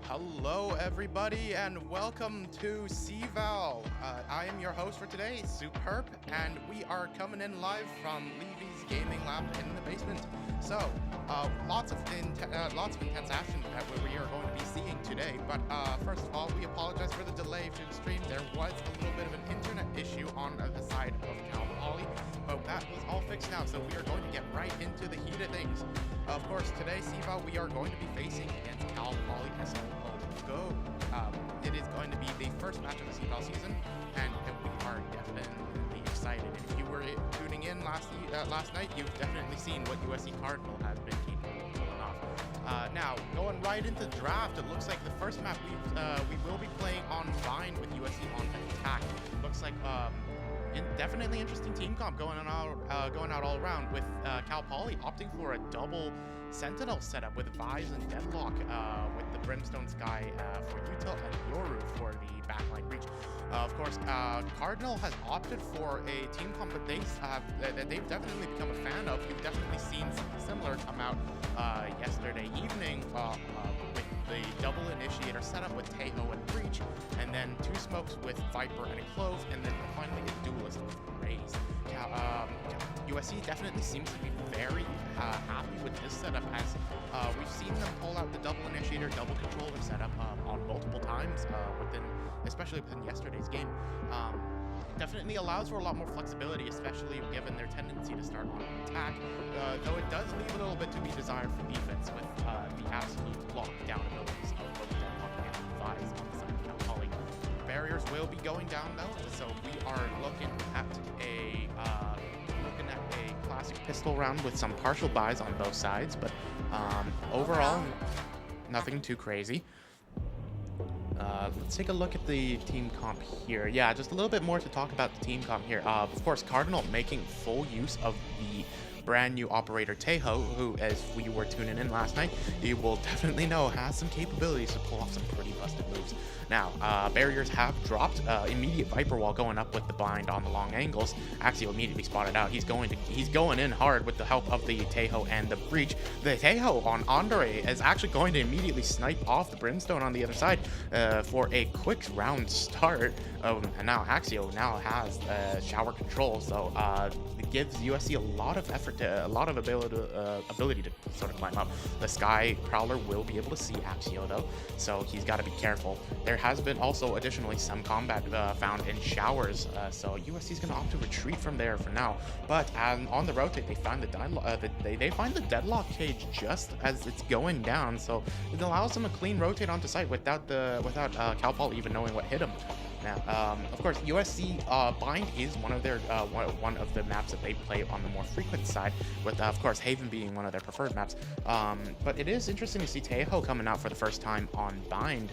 Hello everybody and welcome to CVAL. I am your host for today, Superb, and we are coming in live from Levy's Gaming Lab in the basement. So, lots of intense action that we are going to be seeing today, but first of all, we apologize for the delay to the stream. There was a little bit of an internet issue on the side of Cal Poly, but that was all fixed now, so we are going to get right into the heat of things. Of course, today, CVAL, we are going to be facing against Cal Poly SLO. Go. It is going to be the first match of the CVAL season, and we are definitely excited. If you were tuning in last night, you've definitely seen what USC Cardinal has been capable of pulling off. Now, going right into the draft, it looks like the first map we will be playing on Vine with USC on attack. Looks like definitely interesting team comp going out all around, with Cal Poly opting for a double Sentinel setup with Vise and Deadlock, with the Brimstone Sky for Util and Yoru for the backline reach. Of course, Cardinal has opted for a team comp that they've definitely become a fan of. You've definitely seen something similar come out yesterday evening with the double initiator setup with Teho and Breach, and then two smokes with Viper and a Clove, and then finally a duelist with Raze. USC definitely seems to be very happy with this setup, as we've seen them pull out the double initiator, double controller setup on multiple times, especially within yesterday's game. Definitely allows for a lot more flexibility, especially given their tendency to start on attack, though it does leave a little bit to be desired for defense with the absolute lockdown abilities of both Deadlock and Vise on the side of Cal Poly. Barriers will be going down though, so we are looking at a classic pistol round with some partial buys on both sides, but overall, nothing too crazy. Let's take a look at the team comp here. Yeah, just a little bit more to talk about the team comp here. Of course, Cardinal making full use of the brand new operator Teho, who, as we were tuning in last night, you will definitely know has some capabilities to pull off some pretty busted moves. Now, barriers have dropped. Immediate Viper wall going up with the bind on the long angles. Axio immediately spotted out. He's going in hard with the help of the Teho and the Breach. The Teho on Andre is actually going to immediately snipe off the Brimstone on the other side for a quick round start. And now Axio now has shower control, so it gives USC a lot of effort, a lot of ability to sort of climb up. The Sky Prowler will be able to see Axio though, so he's got to be careful. There has been also additionally some combat found in showers, so USC is going to opt to retreat from there for now. But on the rotate, they find they find the Deadlock cage just as it's going down, so it allows them a clean rotate onto site without Cal Poly even knowing what hit him. Now, of course, USC Bind is one of the maps that they play on the more frequent side, with of course Haven being one of their preferred maps. But it is interesting to see Teho coming out for the first time on Bind.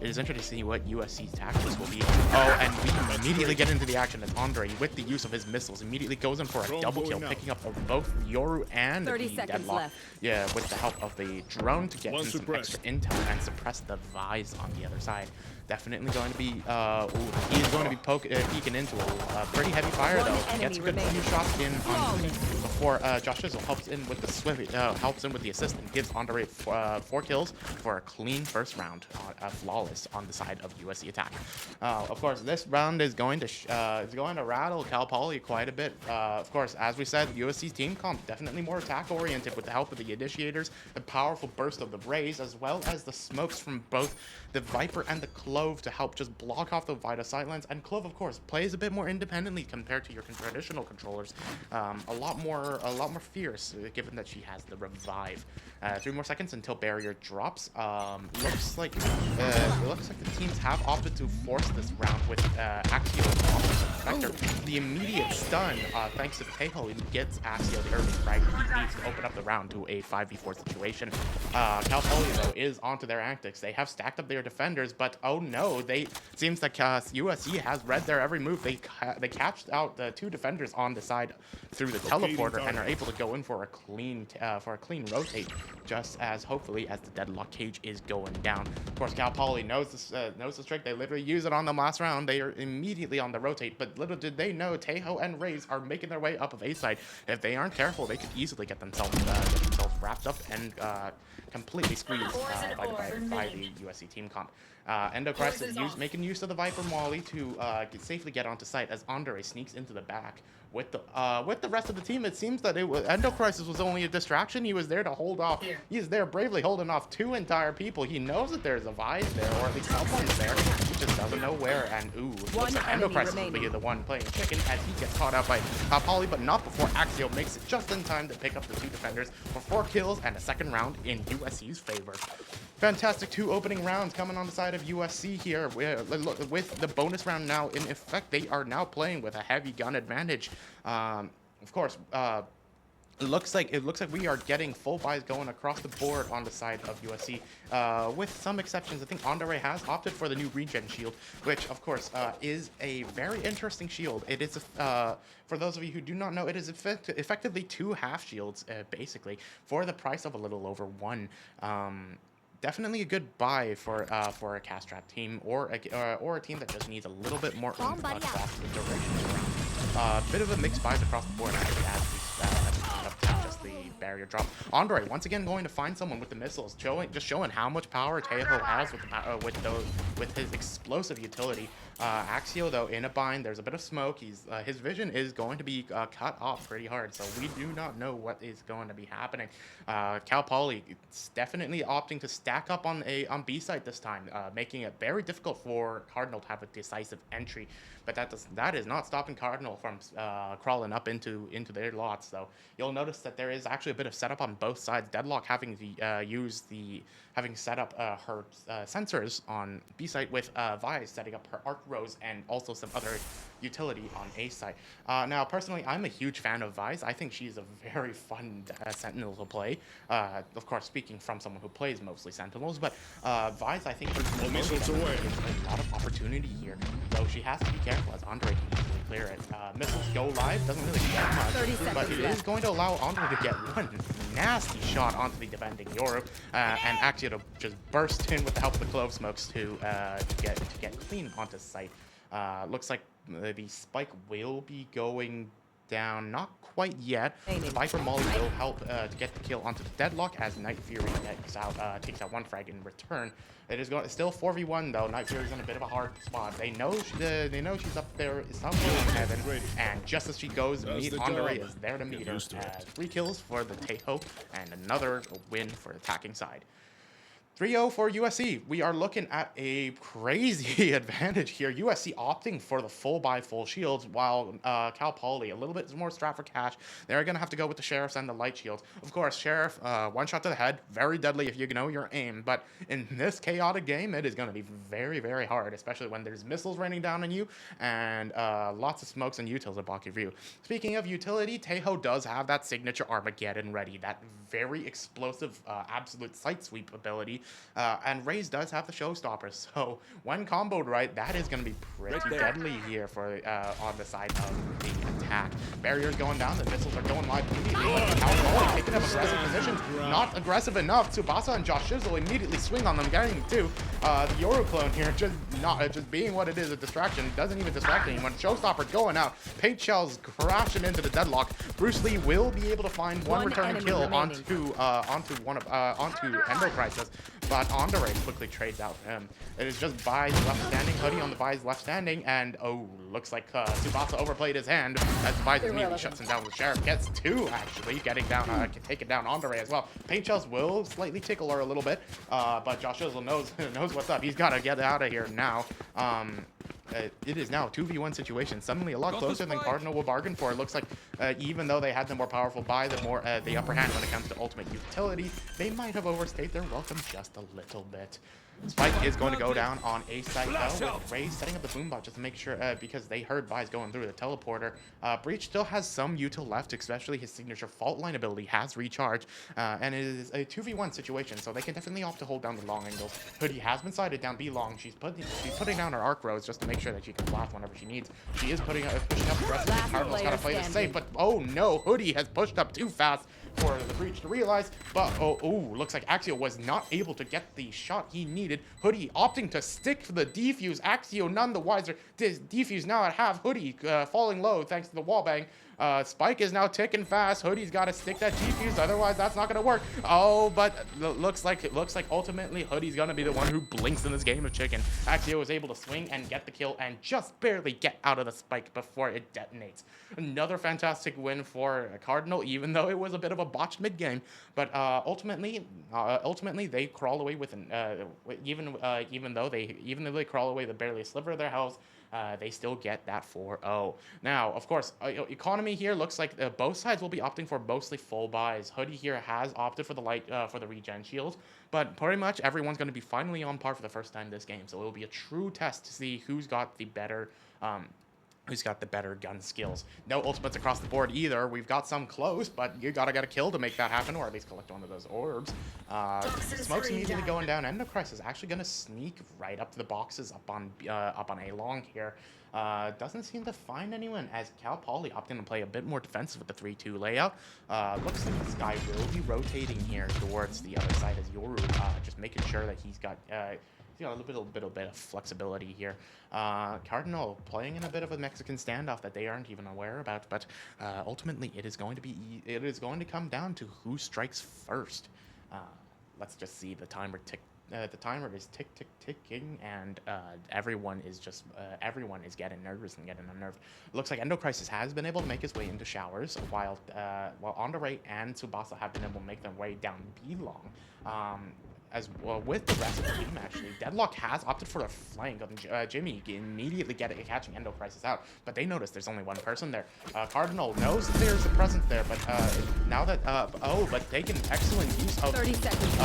It is interesting to see what USC's tactics will be. Oh, and we can immediately get into the action as Andre, with the use of his missiles, immediately goes in for a double kill, picking up both Yoru and the Deadlock. Left. Yeah, with the help of the drone to get in some extra intel and suppress the Vise on the other side. Definitely going to be, he is going to be peeking into a pretty heavy fire though. He gets a good few shots in on before Josh Shizzle helps in with the assist and gives Andre 4 kills for a clean first round, flawless on the side of USC attack. Of course, this round is going to rattle Cal Poly quite a bit. Of course, as we said, USC's team comp definitely more attack oriented with the help of the initiators, the powerful burst of the Raze, as well as the smokes from both the Viper and the Clove to help just block off the Vita sightlines. And Clove, of course, plays a bit more independently compared to your traditional controllers. A lot more fierce, given that she has the revive. 3 more seconds until barrier drops. Looks like the teams have opted to force this round with Axio and Spectre. The immediate stun, thanks to Teho, gets Axio the early frag he needs to open up the round to a 5v4 situation. Cal Poly, though, is onto their antics. They have stacked up their defenders, but oh no, they seems like USC has read their every move. They catched out the 2 defenders on the side through the teleporter and are able to go in for a clean rotate, just as hopefully as the deadlock cage is going down. Of course, Cal Poly knows this trick. They literally use it on them last round. They are immediately on the rotate, but little did they know Taeho and Raze are making their way up of A side. If they aren't careful, they could easily get themselves wrapped up and completely squeezed by the USC team comp. Endochrist is making use of the Viper Molly to safely get onto site as Andre sneaks into the back. With the rest of the team, it seems that Endochrist was only a distraction. He was there to hold off. He's there bravely holding off 2 entire people. He knows that there's a Vise there, or at least someone's there. He just doesn't know where. And looks like Endochrist will be the one playing chicken as he gets caught out by Poly, but not before Axio makes it just in time to pick up the 2 defenders for 4 kills and a second round in USC's favor. Fantastic 2 opening rounds coming on the side of USC here. With the bonus round now in effect, they are now playing with a heavy gun advantage. Of course, it looks like we are getting full buys going across the board on the side of USC, with some exceptions. I think Andre has opted for the new regen shield, which of course is a very interesting shield. It is for those of you who do not know, it is effectively 2 half shields basically for the price of a little over 1. Definitely a good buy for a cast trap team or a team that just needs a little bit more oomph across the durations around. Bit of a mixed buys across the board actually as we just the barrier drop. Andre once again going to find someone with the missiles, showing how much power Taeho has with his explosive utility. Axio though in a bind. There's a bit of smoke. His vision is going to be cut off pretty hard, so we do not know what is going to be happening. Cal Poly is definitely opting to stack up on B site this time, making it very difficult for Cardinal to have a decisive entry. But that is not stopping Cardinal from crawling up into their lots. So you'll notice that there is actually a bit of setup on both sides. Deadlock having set up her sensors on B site, with Vise setting up her arc rows and also some other utility on A site. Now, personally, I'm a huge fan of Vise. I think she's a very fun Sentinel to play. Of course, speaking from someone who plays mostly Sentinels, but Vise, I think, gives a lot of opportunity here. So she has to be careful as Andre can easily clear it. Missiles go live, doesn't really get much, but it is going to allow Andre to get one nasty shot onto the defending Yoru, and actually to just burst in with the help of the Clove Smokes to get clean onto site. Looks like the spike will be going down, not quite yet. The Viper Molly will help to get the kill onto the Deadlock as Night Fury takes out 1 frag in return. It is still 4v1 though. Night Fury's in a bit of a hard spot. They know she's up there somewhere in heaven, and just as she goes to meet, Andre is there to meet her. 3 kills for the Taeho and another win for the attacking side. 3-0 for USC. We are looking at a crazy advantage here. USC opting for the full buy full shields, while Cal Poly a little bit more strapped for cash. They're going to have to go with the Sheriffs and the light shields. Of course, Sheriff, 1 shot to the head, very deadly if you know your aim. But in this chaotic game, it is going to be very, very hard, especially when there's missiles raining down on you and lots of smokes and utils that block your view. Speaking of utility, Taeho does have that signature Armageddon ready, that very explosive absolute sight sweep ability. And Raze does have the showstoppers, so when comboed right, that is going to be pretty deadly here for on the side of the attack. Barriers going down, the missiles are going live immediately. Cal taking up aggressive positions, not aggressive enough. Tsubasa and Josh Shizzle immediately swing on them, getting to the Yoru clone here, just being what it is, a distraction. Doesn't even distract anyone. Showstopper going out, paint shells crashing into the Deadlock. Bruce Lee will be able to find one returning kill onto Endo Crisis, but Andre quickly trades out him. It is just Vise left standing, Hoodie on the Vise left standing, and looks like Tsubasa overplayed his hand as Vise immediately shuts him down. The Sheriff gets 2 actually, getting down, taking down Andre as well. Paint shells will slightly tickle her a little bit, but Josh Shizzle knows what's up. He's got to get out of here now. It is now a 2v1 situation, suddenly a lot closer than Cardinal will bargain for. It looks like even though they had the more powerful buy, the upper hand when it comes to ultimate utility, they might have overstayed their welcome just a little bit. Spike is going to go down on A site though, with Ray setting up the boombot just to make sure, because they heard Vi's going through the teleporter. Breach still has some util left, especially his signature fault line ability has recharged, and it is a 2v1 situation, so they can definitely opt to hold down the long angles. Hoodie has been sighted down B long. She's putting down her arc rows just to make sure that she can flash whenever she needs. She is pushing up aggressively. Cardinal's got to play this safe, but oh no, Hoodie has pushed up too fast for the Breach to realize, but looks like Axio was not able to get the shot he needed. Hoodie opting to stick for the defuse. Axio none the wiser. Defuse now at half. Hoodie falling low thanks to the wallbang. Spike is now ticking fast. Hoodie's got to stick that defuse, otherwise that's not going to work. Oh, but looks like ultimately Hoodie's going to be the one who blinks in this game of chicken. Axio was able to swing and get the kill and just barely get out of the spike before it detonates. Another fantastic win for Cardinal, even though it was a bit of a botched mid game. But ultimately they crawl away with an even though they crawl away with barely a sliver of their health. They still get that 4-0. Now, of course, economy here looks like both sides will be opting for mostly full buys. Hoodie here has opted for the regen shield, but pretty much everyone's going to be finally on par for the first time this game. So it will be a true test to see who's got the better gun skills. No ultimates across the board either. We've got some close, but you gotta get a kill to make that happen, or at least collect one of those orbs. Smoke's immediately going down. Endochrist is actually gonna sneak right up to the boxes up on A long here. Doesn't seem to find anyone as Cal Poly opting to play a bit more defensive with the 3-2 layout. Looks like this guy will be rotating here towards the other side as Yoru, just making sure that he's got a little bit of flexibility here. Cardinal playing in a bit of a Mexican standoff that they aren't even aware about, but ultimately it is going to come down to who strikes first. Let's just see the timer tick. The timer is ticking, and everyone is getting nervous and getting unnerved. Looks like Endocrisis has been able to make his way into showers, while Andare and Tsubasa have been able to make their way down B long. As well with the rest of the team, actually. Deadlock has opted for a flank on Jimmy, immediately catching Endocrisis out, but they notice there's only one person there. Cardinal knows that there's a presence there, but now that but taking excellent use of 30 seconds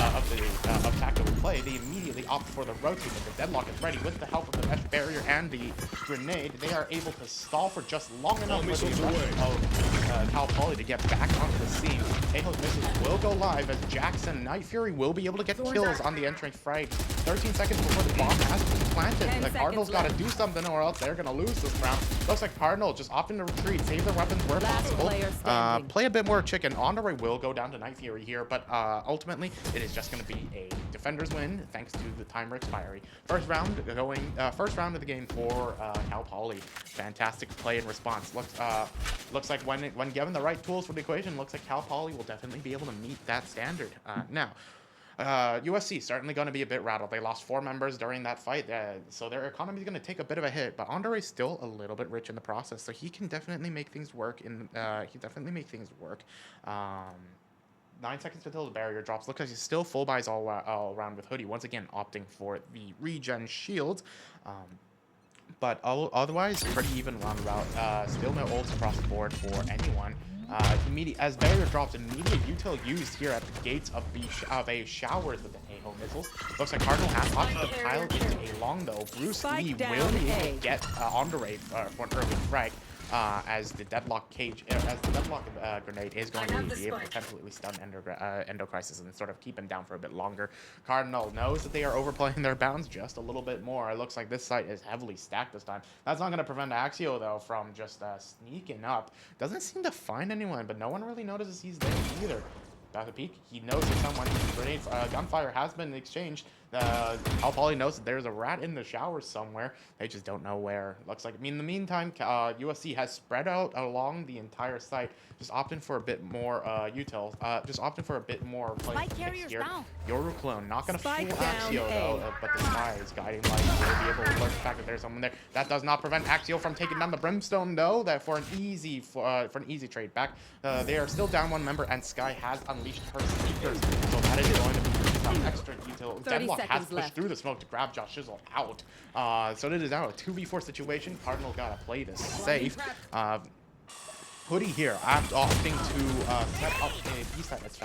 of tactical play, they immediately opt for the rotate. The Deadlock is ready with the help of the mesh barrier and the grenade. They are able to stall for just long enough for the rest of Cal Poly to get back onto the scene. Tejo's missiles will go live as Jackson Night Fury will be able to get kills on the entering frag. 13 seconds before the bomb has been planted. The Cardinals got to do something or else they're going to lose this round. Looks like Cardinal just opting to retreat, save their weapons where possible. Play a bit more chicken. Andare will go down to Night Fury here, but ultimately it is just going to be a defender's win thanks to the timer expiry. First round of the game for Cal Poly. Fantastic play and response. Looks like when given the right tools for the equation, looks like Cal Poly will definitely be able to meet that standard. Now, USC certainly going to be a bit rattled. They lost 4 members during that fight, so their economy is going to take a bit of a hit. But Andare is still a little bit rich in the process, so he can definitely make things work. 9 seconds until the barrier drops. Looks like he's still full buys all around with Hoodie once again opting for the regen shields. But otherwise, pretty even round route. Still no ults across the board for anyone. As barrier drops, immediate util used here at the gates of a showers with the Tejo missiles. Looks like Cardinal has opted to pile into a long though. Bruce Lee will be able to get Andare for an early frag. As the deadlock grenade is going to be able to temporarily stun Endocrisis and sort of keep him down for a bit longer. Cardinal knows that they are overplaying their bounds just a little bit more. It looks like this site is heavily stacked this time. That's not going to prevent Axio though from just sneaking up. Doesn't seem to find anyone, but no one really notices he's there either. About to peek, he knows that someone grenades. Gunfire has been exchanged. Cal Poly knows that there's a rat in the shower somewhere. They just don't know where. Looks like. In the meantime, USC has spread out along the entire site, just opting for a bit more util. Just opting for a bit more play here. Yoru clone not gonna fool Axio though, but the Sky is guiding light. Will be able to alert the fact that there's someone there. That does not prevent Axio from taking down the Brimstone though. That for an easy trade back. They are still down 1 member, and Sky has unleashed her sneakers, so that is going to be some extra detail. Deadlock has pushed through the smoke to grab Josh Shizzle out. So it is now a 2v4 situation. Cardinal gotta play this safe. Hoodie here, I'm opting to set up a B-side as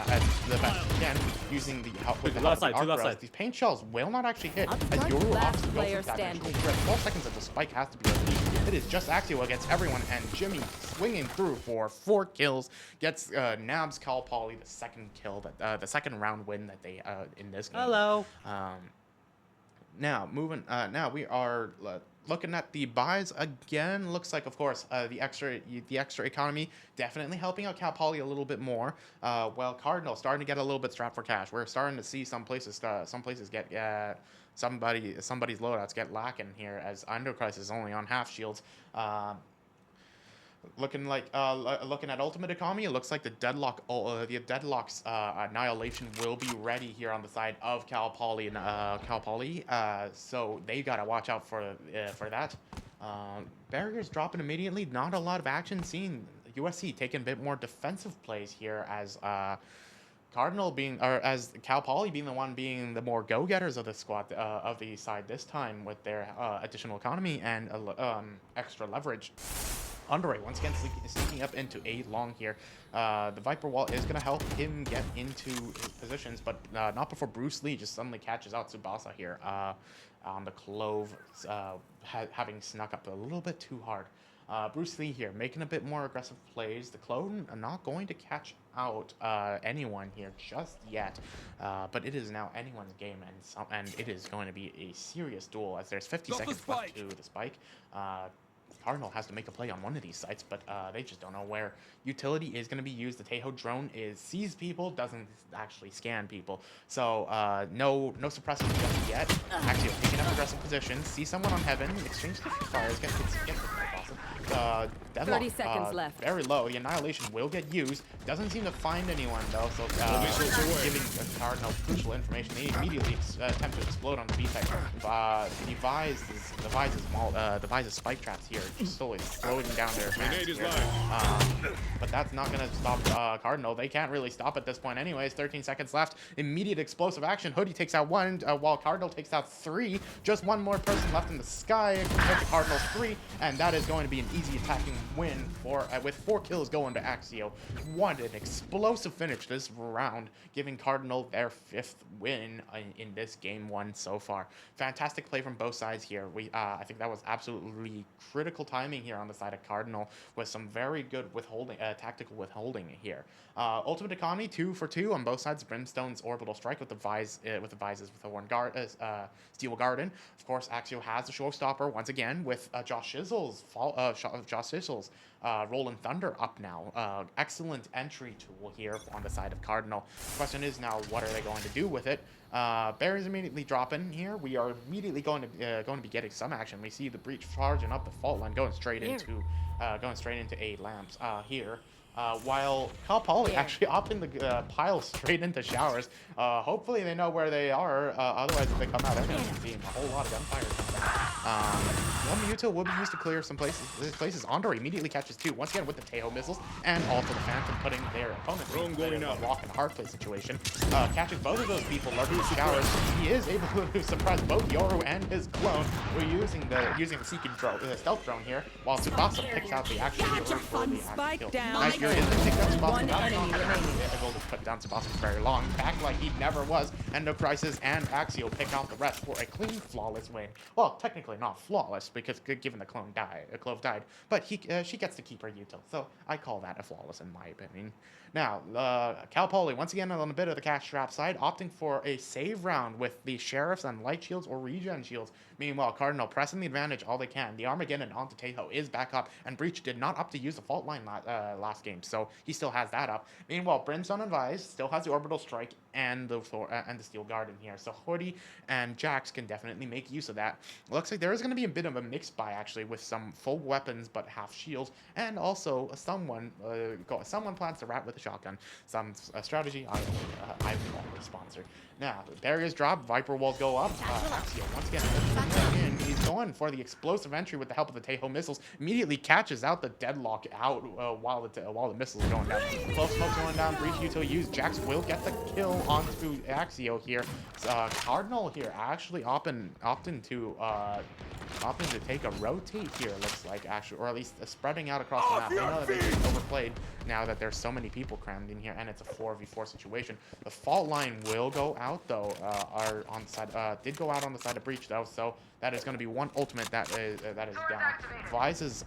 the best he can, using the help with the help of the arc rails. These paint shells will not actually hit, as Yoru opts to go for that damage. 12 seconds until Spike has to be released. It is just Axio against everyone, and Jimmy swinging through for 4 kills, gets Nabs Cal Poly the second kill, the second round win that they in this game. Hello. Now we are looking at the buys again. Looks like, of course, the extra economy definitely helping out Cal Poly a little bit more. While Cardinal starting to get a little bit strapped for cash. We're starting to see some places get somebody's loadouts get lacking here, as Undercrisis is only on half shields. Looking at Ultimate Economy, it looks like the Deadlock's Annihilation will be ready here on the side of Cal Poly and so they gotta watch out for that. Barriers dropping immediately. Not a lot of action seen. USC taking a bit more defensive plays here, as as Cal Poly being the more go-getters of the squad of the side this time, with their additional economy and extra leverage. Underray once again sneaking up into A long here. The Viper Wall is going to help him get into his positions, but not before Bruce Lee just suddenly catches out Tsubasa here on the Clove, having snuck up a little bit too hard. Bruce Lee here making a bit more aggressive plays. The Clone are not going to catch out anyone here just yet, but it is now anyone's game, and it is going to be a serious duel, as there's 50 seconds left to the spike. Cardinal has to make a play on one of these sites, but they just don't know where. Utility is going to be used. The Tejo drone sees people, doesn't actually scan people. So no suppressors just yet. Actually, taking up aggressive positions. See someone on Heaven. Exchange the fires. Get the Deadlock, 30 seconds left. Very low. The Annihilation will get used. Doesn't seem to find anyone, though, so giving Cardinal crucial information. They immediately attempt to explode on the B-side. Devises spike traps here, just slowly exploding down their fans. But that's not going to stop Cardinal. They can't really stop at this point anyways. 13 seconds left. Immediate explosive action. Hoodie takes out 1, while Cardinal takes out 3. Just one more person left in the sky compared to Cardinal's 3, and that is going to be an easy attacking win with 4 kills going to Axio. What an explosive finish this round, giving Cardinal their 5th win in this game 1 so far. Fantastic play from both sides here. I think that was absolutely critical timing here on the side of Cardinal, with some very good tactical withholding here. Ultimate Economy 2 for 2 on both sides. Brimstone's orbital strike with the vises with the Steel Garden. Of course, Axio has the showstopper once again with Josh Shizzle's Rolling Thunder up now. Excellent entry tool here on the side of Cardinal. Question is now, what are they going to do with it? Barry's immediately dropping here. We are immediately going to be getting some action. We see the breach charging up the fault line, going straight into A lamps here. While Cal Poly actually opting the pile straight into showers. Hopefully they know where they are. Otherwise, if they come out, there's going to be a whole lot of gunfire. One Muto will be used to clear some places. Andor immediately catches 2, once again with the Tejo missiles, and also the Phantom, putting their opponent in a rock and hard play situation. Catching both of those people lurking in the showers. He is able to suppress both Yoru and his clone. We're using the seeking drone, the stealth drone here, while Tsubasa picks out the actual Yoru for the actual kill. Nice Fury is going to take down Tsubasa. Able to put down Tsubasa for very long, back like he never was. Endo Crisis and Axio pick out the rest for a clean, flawless win. Well, technically not flawless, because given the Clove died, but she gets to keep her util, so I call that a flawless in my opinion. Now, Cal Poly once again on a bit of the cash trap side, opting for a save round with the Sheriffs and Light Shields or Regen Shields. Meanwhile, Cardinal pressing the advantage all they can. The Armageddon onto Tejo is back up, and Breach did not opt to use the fault line last game, so he still has that up. Meanwhile, Brimstone and Vise still has the Orbital Strike and the Steel Garden here, so Hoodie and Jax can definitely make use of that. Looks like there is going to be a bit of a mix buy actually, with some full weapons but half shields, and also someone plants a rat with a shotgun. Some strategy I will sponsor. Now, barriers drop, Viper walls go up. Axio once again, he's going for the explosive entry with the help of the Tejo missiles. Immediately catches out the Deadlock out while while the missiles are going down. Close smoke's going down. Breach utility used. Jax will get the kill onto Axio here. Cardinal here actually opting to take a rotate here, looks like, actually, or at least spreading out across the map. They know that they get overplayed now that there's so many people crammed in here, and it's a 4v4 situation. The fault line will go out, though, on the side, did go out on the side of Breach, though, so that is going to be one ultimate that is down. Vize's,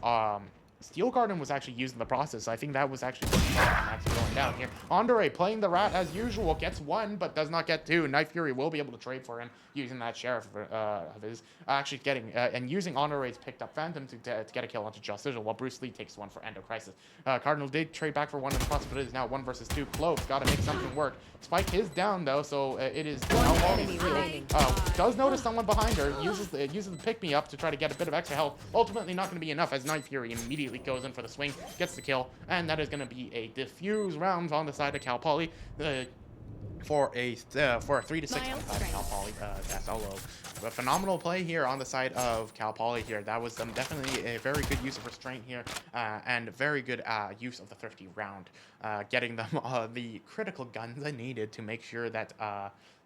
Steel Garden was actually used in the process, so I think that was actually going down here. Andre playing the rat as usual, gets one, but does not get two. Night Fury will be able to trade for him using that Sheriff of his. Actually getting, and using Andre's picked up Phantom to get a kill onto Just Sigil, while Bruce Lee takes one for Endo Crisis. Cardinal did trade back for one in the process, but it is now 1 versus 2. Clove got to make something work. Spike is down, though, so it is does notice someone behind her, uses the pick-me-up to try to get a bit of extra health. Ultimately not going to be enough, as Night Fury immediately goes in for the swing, gets the kill, and that is going to be a diffuse round on the side of Cal Poly for a 3-6 on the side of Cal Poly SLO. A phenomenal play here on the side of Cal Poly here. That was definitely a very good use of restraint here, and very good use of the thrifty round, getting them the critical guns they needed to make sure that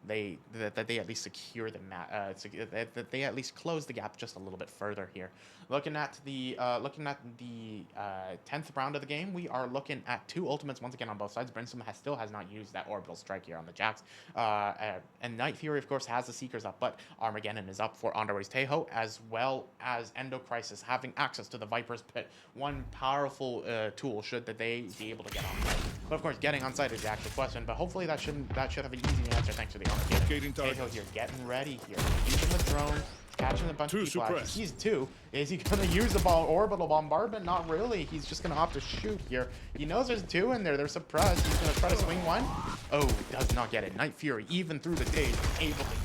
they at least secure the map, that they at least close the gap just a little bit further here. Looking at the 10th round of the game, we are looking at 2 ultimates once again on both sides. Brimstone still has not used that orbital strike here on the Jax, and Night Fury of course has the Seekers up, but Armageddon is up for Andre's Tejo, as well as Endo Crisis having access to the Viper's Pit. One powerful tool should that they be able to get on site. But of course, getting on site is the actual question. But hopefully that should have an easy answer thanks to the Armageddon. Tejo here getting ready here, using the drone, catching a bunch of people. Actually, he's 2. Is he going to use the orbital bombardment? Not really. He's just going to opt to shoot here. He knows there's 2 in there. They're surprised. He's going to try to swing one. Oh, does not get it. Night Fury, even through the day, able to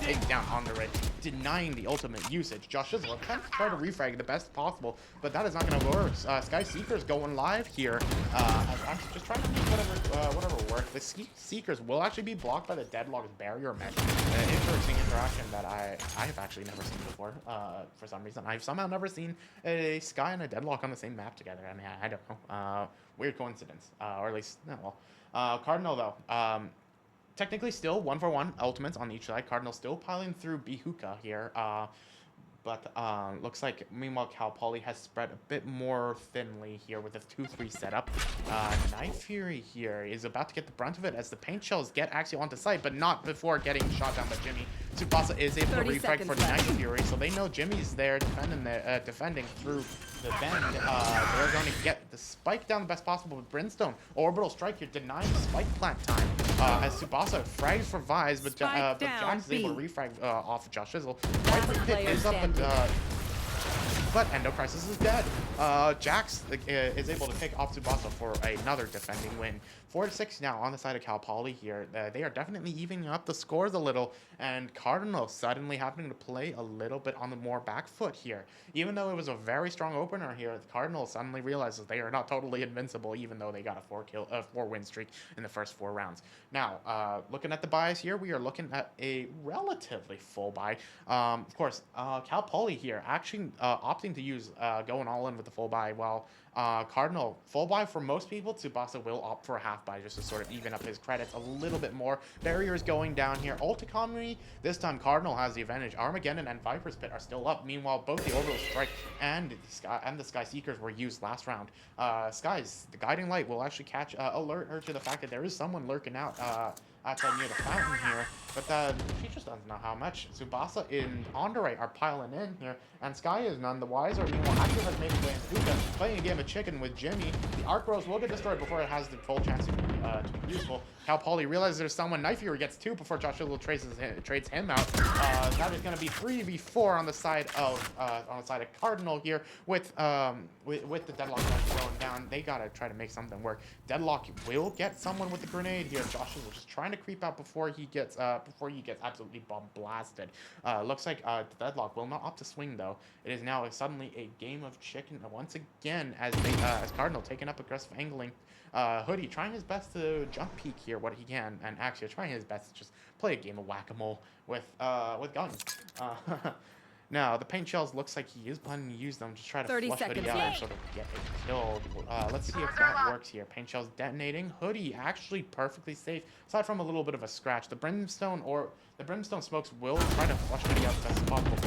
take down Andre, denying the ultimate usage. Josh Shizzle attempts to try to refrag the best possible, but that is not going to work. Sky Seekers going live here. I'm just trying to make whatever work. The Seekers will actually be blocked by the Deadlock's barrier mesh. Interesting interaction that I have actually never seen before. For some reason, I've somehow never seen a Sky and a Deadlock on the same map together. I mean, I don't know. Weird coincidence, or at least, no, well. Cardinal, though, technically still 1-for-1 ultimates on each side. Cardinal still piling through Bihuka here. But looks like, meanwhile, Cal Poly has spread a bit more thinly here with a 2-3 setup. Night Fury here is about to get the brunt of it as the paint shells get actually onto site, but not before getting shot down by Jimmy. Tsubasa is able to refrag for Night Fury, so they know Jimmy's there defending through the bend. They're going to get the spike down the best possible with Brimstone. Orbital strike here denying the spike plant time. As Tsubasa frags for Vize, but Jax is able to refrag off of Josh Shizzle. Viper Pit is up, but Endo Crisis is dead. Jax is able to take off Tsubasa for another defending win. 4-6 now on the side of Cal Poly here. They are definitely evening up the scores a little, and Cardinal suddenly happening to play a little bit on the more back foot here. Even though it was a very strong opener here, the Cardinal suddenly realizes they are not totally invincible, even though they got a 4-win streak in the first 4 rounds. Now, looking at the buys here, we are looking at a relatively full buy. Of course, Cal Poly here actually opting to use going all in with the full buy, while Cardinal, full buy for most people. Tsubasa will opt for a half buy just to sort of even up his credits a little bit more. Barriers going down here. Ult economy, this time Cardinal has the advantage. Armageddon and Viper's Pit are still up. Meanwhile, both the Orbital Strike and the Sky Seekers were used last round. Sky's, the Guiding Light will actually alert her to the fact that there is someone lurking out outside near the fountain here, but she just doesn't know how much. Tsubasa and Andre are piling in here, and Sky is none the wiser. Meanwhile, Active has made his way in Stuka, playing a game of chicken with Jimmy. The Arc Rose will get destroyed before it has the full chance to be useful. Cal Poly realizes there's someone. Night Fury gets 2 before Josh Shizzle trades him out. That is going to be 3v4 on the side of Cardinal here with the Deadlock going down. They gotta try to make something work. Deadlock will get someone with the grenade here. Josh Shizzle just trying to creep out before he gets absolutely bomb blasted. Looks like Deadlock will not opt to swing though. It is now suddenly a game of chicken once again as Cardinal taking up aggressive angling. Hoodie trying his best to jump peek here what he can, and actually trying his best to just play a game of whack-a-mole with guns. Now, the paint shells looks like he is planning to use them to try to 30 flush Hoodie seconds out and left. sort of get it killed. Let's see if that works here. Paint shells detonating. Hoodie actually perfectly safe, aside from a little bit of a scratch. The brimstone smokes will try to flush Hoodie out as best as possible.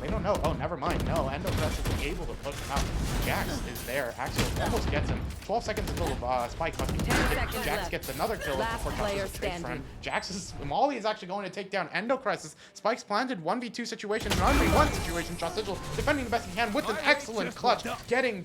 They don't know. Oh, never mind. No, Endocrest is able to push him out. Jax is there. Axel almost gets him. 12 seconds until Spike must be 10 seconds Jax left. gets another kill Last before player Josh takes for him. standing. Jax's Molly is actually going to take down Endocrest. Spike's planted 1v2 situation, an 1v1 situation. Josh Sigil defending the best he can with an excellent clutch, getting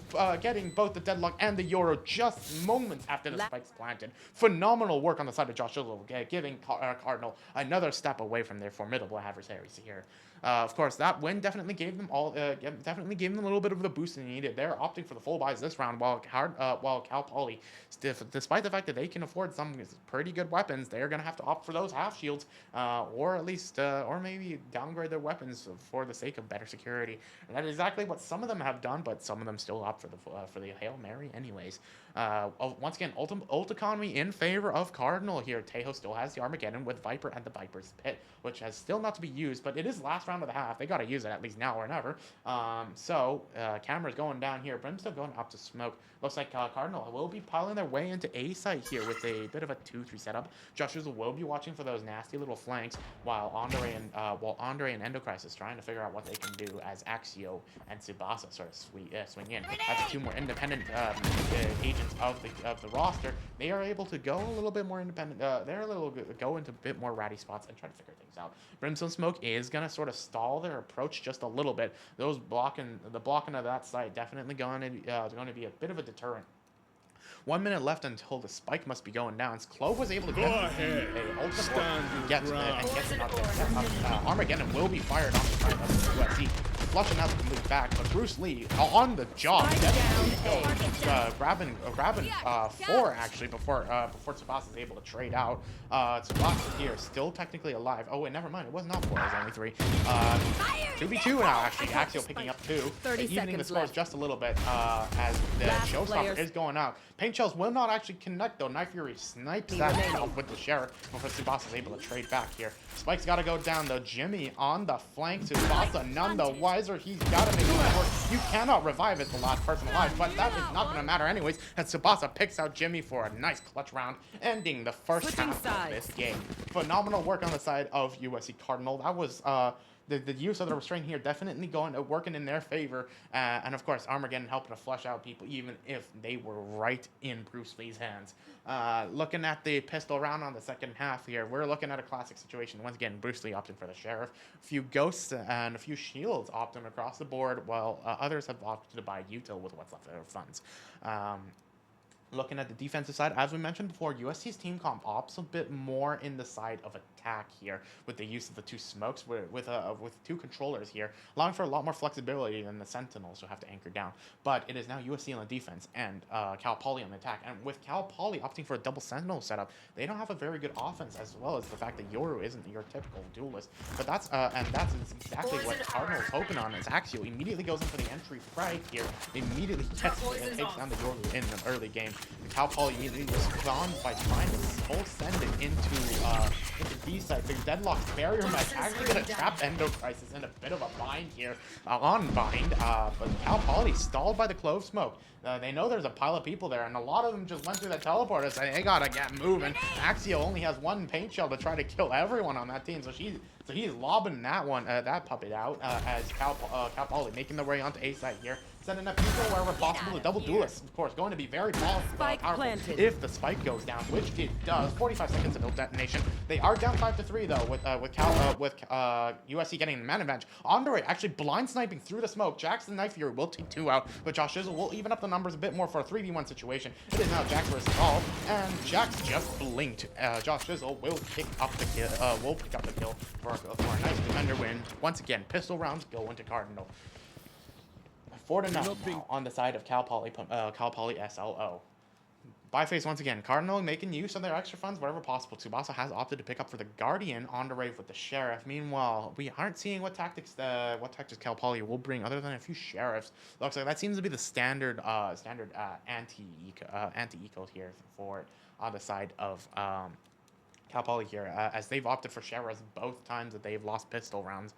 both the deadlock and the Euro just moments after the spike's planted. Phenomenal work on the side of Josh Sigil, giving Cardinal another step away from their formidable adversaries here. Of course, that win definitely gave them a little bit of the boost they needed. They're opting for the full buys this round, while Cal Poly, despite the fact that they can afford some pretty good weapons, they're gonna have to opt for those half shields, or at least, or maybe downgrade their weapons for the sake of better security. And that is exactly what some of them have done, but some of them still opt for the Hail Mary anyways. Once again, ult economy in favor of Cardinal here. Tejo still has the Armageddon with Viper and the Viper's Pit, which has still not to be used, but it is last round of the half. They got to use it at least now or never. Camera's going down here. Brimstone going up to smoke. Looks like Cardinal will be piling their way into A site here with a bit of a 2-3 setup. Joshua will be watching for those nasty little flanks, while Andre and Endocrisis is trying to figure out what they can do as Axio and Tsubasa sort of swing in. That's two more independent agents of the roster. They are able to go a little bit more independent. Go into a bit more ratty spots and try to figure things out. Brimstone Smoke is gonna sort of stall their approach just a little bit. The blocking of that site definitely going to be a bit of a deterrent. 1 minute left until the spike must be going down. Clove was able to get a ultimate and get Armageddon will be fired on the side of the UFC, flushing out the complete back, but Bruce Lee on the job, grabbing 4 actually before Tsubasa is able to trade out. Tsubasa here still technically alive. Oh wait, never mind. It was not 4. It was only 3. 2v2 now actually. Axio picking up 2, evening the scores just a little bit as the showstopper is going out. Paint shells will not actually connect though. Knife Fury snipes that himself with the Sheriff before Tsubasa is able to trade back here. Spike's got to go down though. Jimmy on the flank. Tsubasa none the wiser. He's got to make it work. You cannot revive it, the last person alive, but that is not going to matter anyways, as Tsubasa picks out Jimmy for a nice clutch round, ending the first half of this game. Phenomenal work on the side of USC Cardinal. That was the use of the restraint here definitely working in their favor, and of course Armageddon helping to flush out people even if they were right in Bruce Lee's hands. Looking at the pistol round on the second half here, we're looking at a classic situation. Once again, Bruce Lee opting for the Sheriff, a few ghosts and a few shields opting across the board, while others have opted to buy util with what's left of their funds. Looking at the defensive side, as we mentioned before, USC's team comp opts a bit more in the side of attack here with the use of the 2 smokes with 2 controllers here, allowing for a lot more flexibility than the Sentinels who have to anchor down. But it is now USC on the defense and Cal Poly on the attack. And with Cal Poly opting for a double Sentinel setup, they don't have a very good offense, as well as the fact that Yoru isn't your typical duelist. But that's exactly what Cardinal is hoping on. As Axio immediately goes in for the entry frag here, immediately takes down the Yoru in an early game. And Cal Poly immediately responds by trying to full send it into B side. The deadlock barrier match actually gonna trap Endocrisis in a bit of a bind here, but Cal Poly stalled by the Clove Smoke. They know there's a pile of people there, and a lot of them just went through that teleporter, so they gotta get moving. Axio only has 1 paint shell to try to kill everyone on that team, so he's lobbing that puppet out as Cal Poly making their way onto A side here, sending up people wherever possible. The double duelist, of course, going to be very powerful if the spike goes down, which it does. 45 seconds until detonation. They are down 5-3 though, with USC getting the man advantage. Andre actually blind sniping through the smoke. Jackson Knife Fury will take 2 out, but Josh Shizzle will even up the numbers a bit more for a 3v1 situation. It is now Jax versus all, and Jax just blinked. Josh Shizzle will pick up the kill for a nice defender win. Once again, pistol rounds go into Cardinal. 4-0 now on the side of Cal Poly SLO. Byface once again. Cardinal making use of their extra funds wherever possible. Tsubasa has opted to pick up for the Guardian on the rave with the Sheriff. Meanwhile, we aren't seeing what tactics Cal Poly will bring other than a few Sheriffs. Looks like that seems to be the standard anti-eco here for on the side of Cal Poly here, as they've opted for Sheriffs both times that they've lost pistol rounds.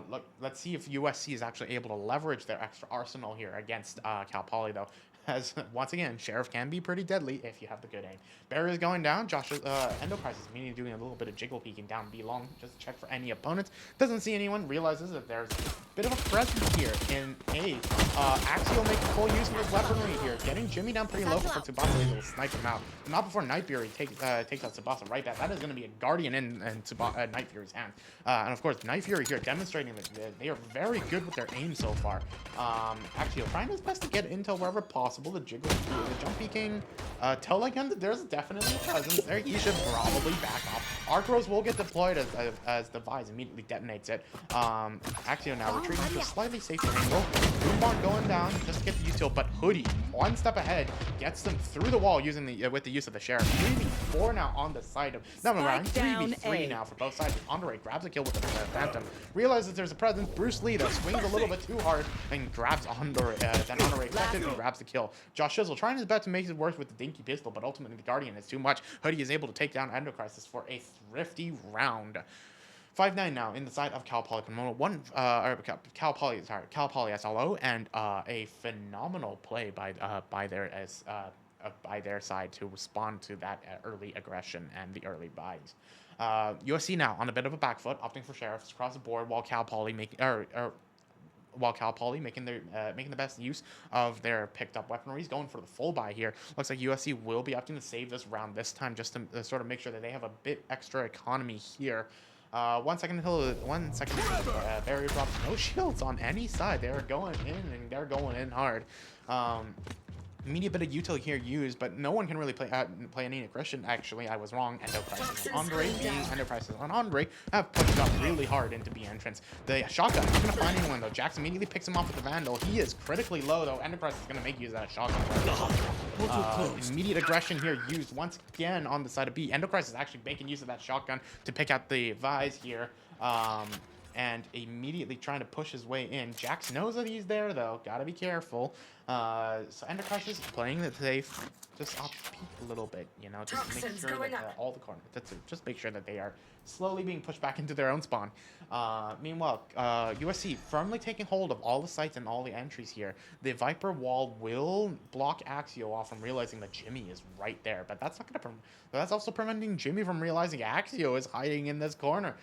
Look, let's see if USC is actually able to leverage their extra arsenal here against Cal Poly, though. As, once again, Sheriff can be pretty deadly if you have the good aim. Barrier is going down. Josh, Endoprice is immediately doing a little bit of jiggle peeking down B long, just to check for any opponents. Doesn't see anyone, realizes that there's a bit of a presence here in A. Axio making full use of his weaponry here, getting Jimmy down pretty low before Tsubasa is able to snipe him out. Not before Night Fury takes out Tsubasa right back. That is going to be a Guardian in Night Fury's hand. And of course, Night Fury here demonstrating that they are very good with their aim so far. Axio trying his best to get intel wherever possible. The jiggle, the jump peeking, telling him that there's definitely a presence there. He should probably back off. Arc Rose will get deployed as the Vise immediately detonates it. Axio now retreating to a slightly safer angle. Boombarn going down just to get the util, but Hoodie one step ahead gets them through the wall using the with the use of the Sheriff. 3v4 now on the side of around 3v3 now for both sides. Andre grabs a kill with the Phantom, realizes there's a presence. Bruce Lee though swings a little bit too hard and grabs Andre. Then Andre effectively grabs the kill. Josh Shizzle trying his best to make it work with the dinky pistol, but ultimately the Guardian is too much. Hoodie is able to take down Endocrisis for a thrifty round. 5-9 now in the side of Cal Poly. Cal Poly SLO, and a phenomenal play by their side to respond to that early aggression and the early buys. USC now on a bit of a back foot, opting for Sheriffs across the board, while Cal Poly making the best use of their picked up weaponries, going for the full buy here. Looks like USC will be opting to save this round this time, just to sort of make sure that they have a bit extra economy here. 1 second until barrier drops. No shields on any side. They're going in, and they're going in hard. Immediate bit of util here used, but no one can really play any aggression. Actually, I was wrong. Endoprice and Andre, being Endoprice and Andre, have pushed up really hard into B entrance. The shotgun not gonna find anyone though. Jax immediately picks him off with the Vandal. He is critically low though. Endoprice is gonna make use of that shotgun. Immediate aggression here used once again on the side of B. Endoprice is actually making use of that shotgun to pick out the Vise here. And immediately trying to push his way in. Jax knows that he's there, though. Gotta be careful. So Endocrisis is playing it safe. Just off peek a little bit, you know, just to make sure that all the corners, just make sure that they are slowly being pushed back into their own spawn. Meanwhile, USC firmly taking hold of all the sites and all the entries here. The Viper wall will block Axio off from realizing that Jimmy is right there, but that's not gonna. That's also preventing Jimmy from realizing Axio is hiding in this corner.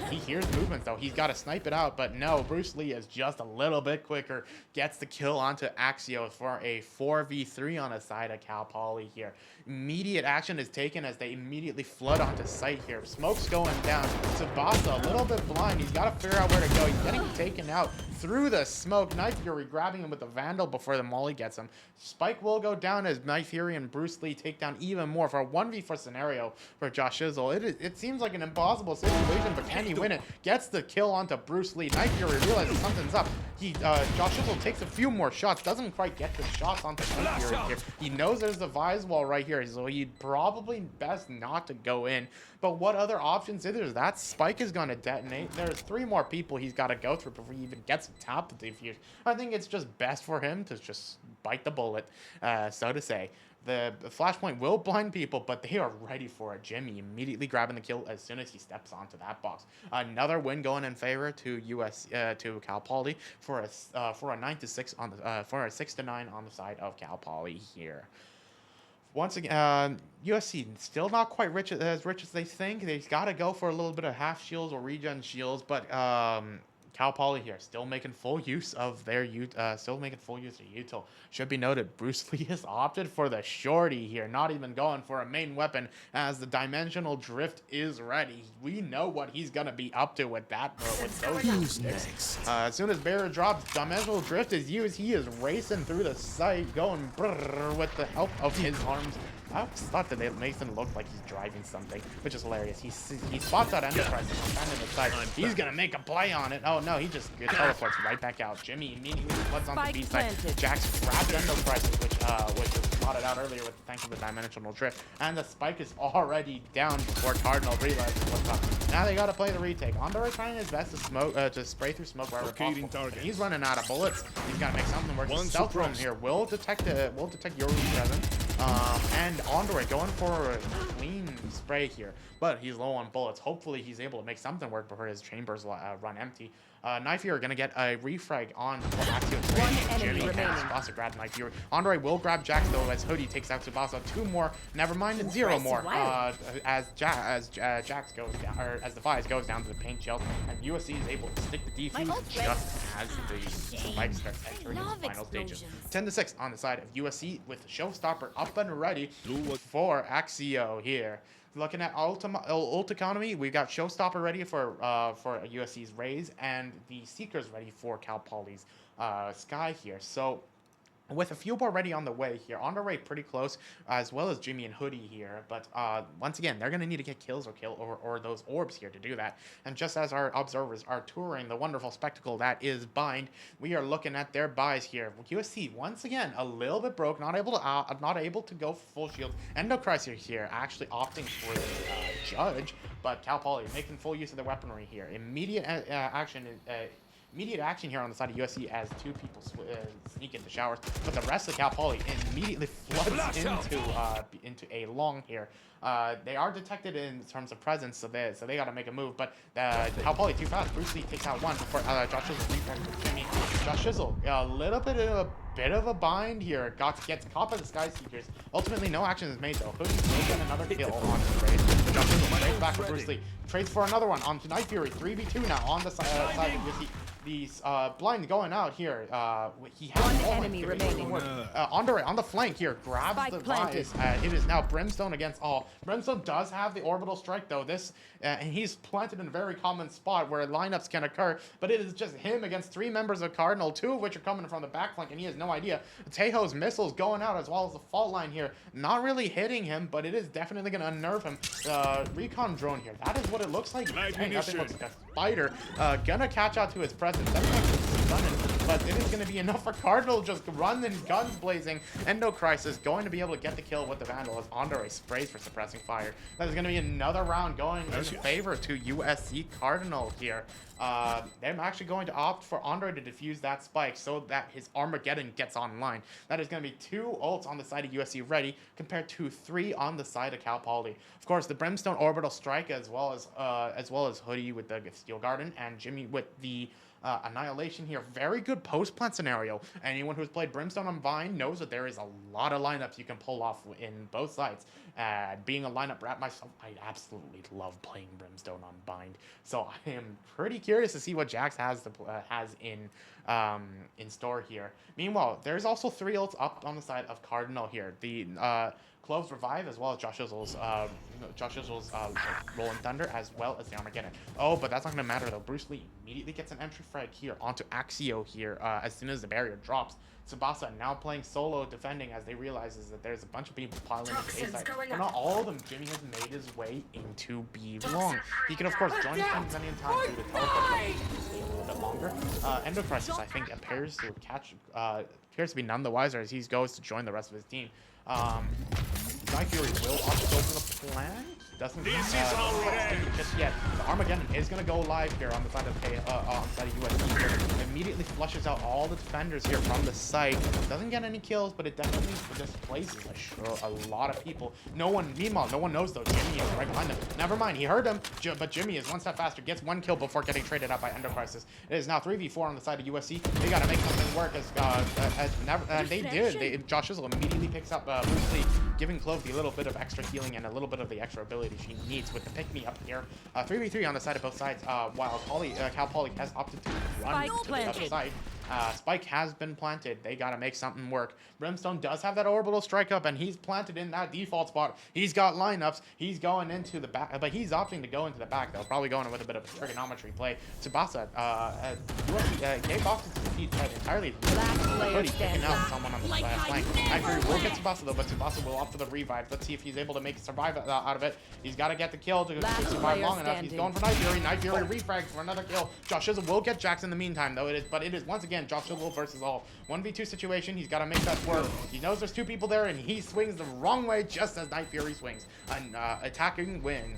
He hears movement though. He's got to snipe it out, but no, Bruce Lee is just a little bit quicker. Gets the kill onto Axio for a 4v3 on the side of Cal Poly here. Immediate action is taken as they immediately flood onto site here. Smoke's going down. Tsubasa a little bit blind. He's got to figure out where to go. He's getting taken out through the smoke. Night Fury grabbing him with the Vandal before the Molly gets him. Spike will go down as Night Fury and Bruce Lee take down even more for a 1v4 scenario for Josh Shizzle. It seems like an impossible situation, but can he win it? Gets the kill onto Bruce Lee. Night Fury realizes something's up. Josh Shizzle takes a few more shots. Doesn't quite get the shots onto Night Fury here. He knows there's the Vise wall right here, so he'd probably best not to go in. But what other options is there? That Spike is going to detonate. There's 3 more people he's got to go through before he even gets to top the defuse. I think it's just best for him to just bite the bullet, so to say. The flashpoint will blind people, but they are ready for it. Jimmy immediately grabbing the kill as soon as he steps onto that box. Another win going in favor to to Cal Poly for a 9-6 on the for a 6-9 on the side of Cal Poly here. Once again, USC still not quite as rich as they think. They've got to go for a little bit of half shields or regen shields, but Cal Poly here still making full use of their util. Should be noted, Bruce Lee has opted for the shorty here, not even going for a main weapon as the dimensional drift is ready. We know what he's gonna be up to with that, with those sticks. As soon as barrier drops, dimensional drift is used. He is racing through the site, going brrr with the help of his arms. I always thought that it makes him look like he's driving something, which is hilarious. He spots out Enterprise on the side. He's gonna make a play on it. Oh no, he just teleports right back out. Jimmy immediately floods on the B side. Jax grabs Enterprise, which was spotted out earlier with thanks to the dimensional drift, and the spike is already down before Cardinal realizes what's up. Now they gotta play the retake. Andor is trying his best to spray through smoke wherever possible. He's running out of bullets. He's gotta make something work. Stealth room here will detect Yoru's presence. And Andor going for a clean spray here, but he's low on bullets. Hopefully he's able to make something work before his chambers run empty. Knife Fury are going to get a refrag on Axio Trade. Jimmy and Tsubasa grab Knife Fury. Andre will grab Jax though as Hoodie takes out Tsubasa. 2 more, never mind, and 0 more. As Jax goes down, or as the Defies goes down to the paint shells, and USC is able to stick the defuse just as the spikes start entering the final stages. 10-6 on the side of USC with Showstopper up and ready for Axio here. Looking at ult economy, we've got Showstopper ready for USC's Raze and the Seekers ready for Cal Poly's Sky here. So with a few more ready on the way here, on the way pretty close, as well as Jimmy and Hoodie here. But once again, they're going to need to get kills or those orbs here to do that. And just as our observers are touring the wonderful spectacle that is Bind, we are looking at their buys here. USC once again a little bit broke, not able to go full shield. Endocriser here actually opting for the Judge, but Cal Poly making full use of their weaponry here. Immediate action here on the side of USC as 2 people sneak into showers, but the rest of Cal Poly immediately floods into a long here. They are detected in terms of presence, so they got to make a move. But Cal Poly too fast. Bruce Lee takes out one before Josh Shizzle refresh with Jimmy. Josh Shizzle a little bit of a bind here. Gets caught by the Sky Seekers. Ultimately, no action is made though. Hoodie will get another kill on the trade. Josh Shizzle trades back to Bruce Lee. Trades for another one onto Night Fury. 3v2 now on the side of USC. These blind going out here. He has one enemy remaining. Andre on the flank here grabs Spike the Vice. It is now Brimstone against all. Brimstone does have the orbital strike though. This and he's planted in a very common spot where lineups can occur. But it is just him against 3 members of Cardinal, 2 of which are coming from the back flank, and he has no idea. Tejo's missiles going out as well as the fault line here, not really hitting him, but it is definitely going to unnerve him. Recon drone here. That is what it looks like. Dang, that thing looks like a spider. Gonna catch out to his presence. But it is going to be enough for Cardinal just running guns blazing. Endocrisis going to be able to get the kill with the Vandal as Andre sprays for suppressing fire. That is going to be another round going in favor to USC Cardinal here. They're actually going to opt for Andre to defuse that spike so that his Armageddon gets online. That is going to be 2 ults on the side of USC ready compared to 3 on the side of Cal Poly. Of course, the Brimstone Orbital Strike as well as Hoodie with the Steel Garden and Jimmy with the Annihilation here. Very good post-plant scenario. Anyone who's played Brimstone on Vine knows that there is a lot of lineups you can pull off in both sides. Being a lineup rat myself, I absolutely love playing Brimstone on Bind. So I am pretty curious to see what Jax has in store here. Meanwhile, there's also 3 ults up on the side of Cardinal here. The Cloves Revive as well as Josh Shizzle's Rolling Thunder as well as the Armageddon. Oh, but that's not going to matter though. Bruce Lee immediately gets an entry frag here onto Axio here as soon as the barrier drops. Tsubasa now playing solo defending as they realizes that there's a bunch of people piling into A side. But not all of them. Jimmy has made his way into B long. He can of course join his team any time through the teleport, a little bit longer. Endocrisis I think appears to be none the wiser as he goes to join the rest of his team. Night Fury will opt to go for the plan. Doesn't just yet. The Armageddon is going to go live here on the side of USC here. Immediately flushes out all the defenders here from the site. Doesn't get any kills, but it definitely displaces a lot of people. Meanwhile, no one knows though. Jimmy is right behind them. Never mind, he heard him, but Jimmy is 1 step faster. Gets 1 kill before getting traded out by Endocrisis. It is now 3v4 on the side of USC. They got to make something work they did. Josh Shizzle immediately picks up Bruce Lee, giving Clove the little bit of extra healing and a little bit of the extra ability she needs with the pick-me up here. 3v3 on the side of both sides, while Cal Poly has opted to run to the other side. Spike has been planted. They got to make something work. Brimstone does have that orbital strike up, and he's planted in that default spot. He's got lineups. He's going into the back, but he's opting to go into the back, though. Probably going with a bit of trigonometry play. Tsubasa, K-Box is defeated entirely. Hoodie picking out someone on the flank. Night Fury will get Tsubasa, though, but Tsubasa will opt for the revive. Let's see if he's able to survive out of it. He's got to get the kill to survive long enough. He's going for Night Fury. Night Fury refrags for another kill. Josh Shizzle will get Jax in the meantime, though. But it is once again again, Josh Chisel versus all. 1v2 situation, he's got to make that work. He knows there's two people there, and he swings the wrong way just as Night Fury swings. An attacking win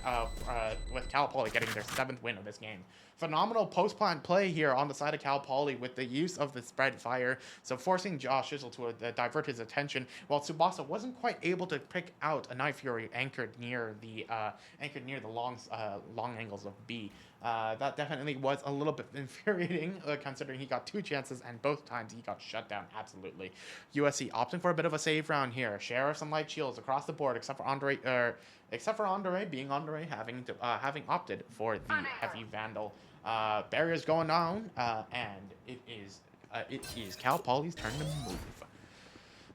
with Cal Poly getting their 7th win of this game. Phenomenal post-plant play here on the side of Cal Poly with the use of the spread fire, so forcing Josh Chisel to divert his attention, while Tsubasa wasn't quite able to pick out a Night Fury anchored near the long angles of B. That definitely was a little bit infuriating, considering he got 2 chances and both times he got shut down absolutely. USC opting for a bit of a save round here. Sheriff some light shields across the board, except for Andre being Andre, having opted for the heavy vandal. Barriers going down, and it is Cal Poly's turn to move.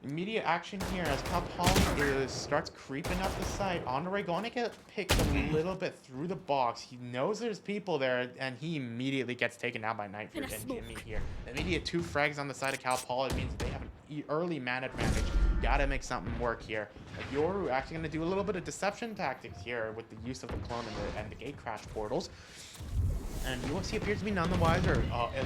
Immediate action here as Cal Poly starts creeping up the site. Andre going to get picked a little bit through the box. He knows there's people there, and he immediately gets taken down by Night Fury and Jimmy here. Immediate 2 frags on the side of Cal Poly means they have an early man advantage. Gotta make something work here. Yoru actually going to do a little bit of deception tactics here with the use of the clone and the gate crash portals. And USC appears to be none the wiser.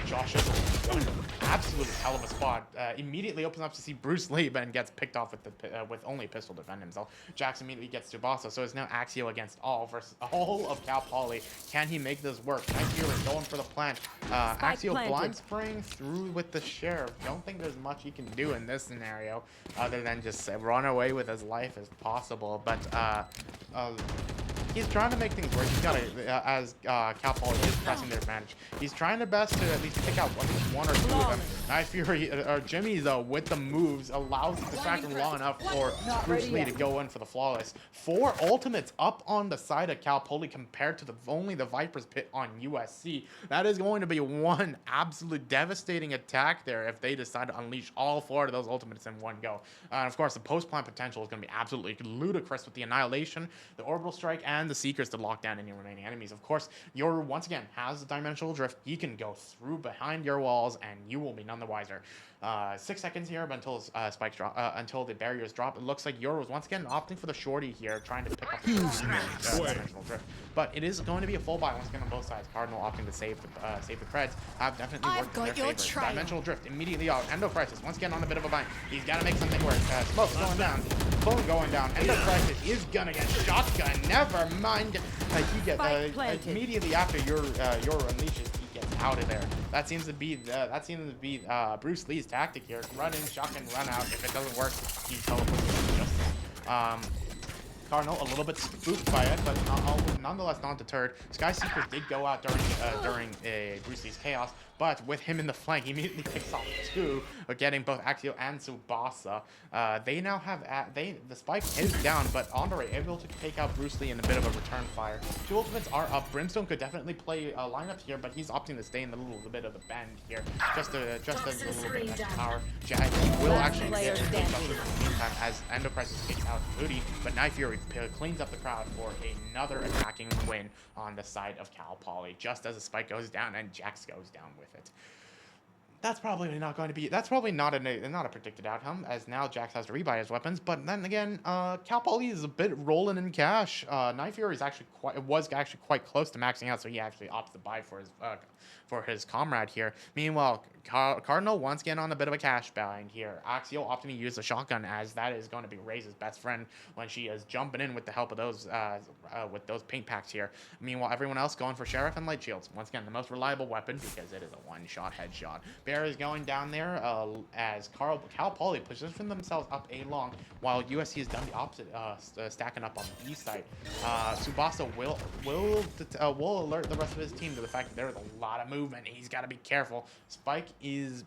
Josh is one absolute hell of a spot. Immediately opens up to see Bruce Lee, but gets picked off with only a pistol to defend himself. Jax immediately gets Tsubasa, so it's now Axio against all versus all of Cal Poly. Can he make this work? Night Fury going for the plant. Axio blind spraying through with the Sheriff. Don't think there's much he can do in this scenario other than just run away with as life as possible. But he's trying to make things work. He's got to, as Cal Poly is pressing their advantage, he's trying their best to at least pick out one or 2 of them. Night Fury, or Jimmy though, with the moves, allows the distraction long enough for Bruce Lee to go in for the flawless. 4 ultimates up on the side of Cal Poly compared to only the Viper's Pit on USC. That is going to be one absolute devastating attack there if they decide to unleash all 4 of those ultimates in one go. And of course, the post-plant potential is going to be absolutely ludicrous with the Annihilation, the Orbital Strike, and the Seekers to lock down any remaining enemies. Of course, Yoru once again has the Dimensional Drift. He can go through behind your walls, and you will be none the wiser. 6 seconds here, but until spikes drop, until the barriers drop, it looks like Yoru is once again opting for the shorty here, trying to pick up the Dimensional Drift. But it is going to be a full buy once again on both sides. Cardinal opting to save the creds have definitely worked in their favor. Dimensional Drift immediately out. Endo Crisis once again on a bit of a bind. He's got to make something work. Smoke's going down. Boom going down. Endo Crisis is gonna get shotgun. Never mind. He gets immediately after your unleashes. He gets out of there. That seems to be Bruce Lee's tactic here. Run in, shotgun, run out. If it doesn't work, he teleports to justice. Cardinal a little bit spooked by it, but nonetheless not deterred. Sky Seeker did go out during Bruce Lee's chaos, but with him in the flank, he immediately picks off 2, getting both Axio and Tsubasa. They now have the spike is down, but Andre able to take out Bruce Lee in a bit of a return fire. 2 ultimates are up. Brimstone could definitely play lineups here, but he's opting to stay in the little bit of the bend here, just a little bit extra power. Jag will actually get in the meantime as Endo Crisis takes out Moody, but Night Fury cleans up the crowd for another attacking win on the side of Cal Poly, just as the spike goes down and Jax goes down with it. That's probably not going to be. That's probably not a predicted outcome, as now Jax has to rebuy his weapons. But then again, Cal Poly is a bit rolling in cash. Night Fury is actually quite close to maxing out, so he actually opts to buy for his comrade here. Meanwhile, Cardinal once again on a bit of a cash bind here. Axio opting to use the shotgun, as that is going to be Ray's best friend when she is jumping in with the help of those with those paint packs here. Meanwhile, everyone else going for Sheriff and Light Shields. Once again, the most reliable weapon because it is a one-shot headshot. Bear is going down there as Cal Poly position themselves up A long, while USC has done the opposite, stacking up on the B side. Tsubasa will alert the rest of his team to the fact that there is a lot of movement. He's got to be careful. Spike is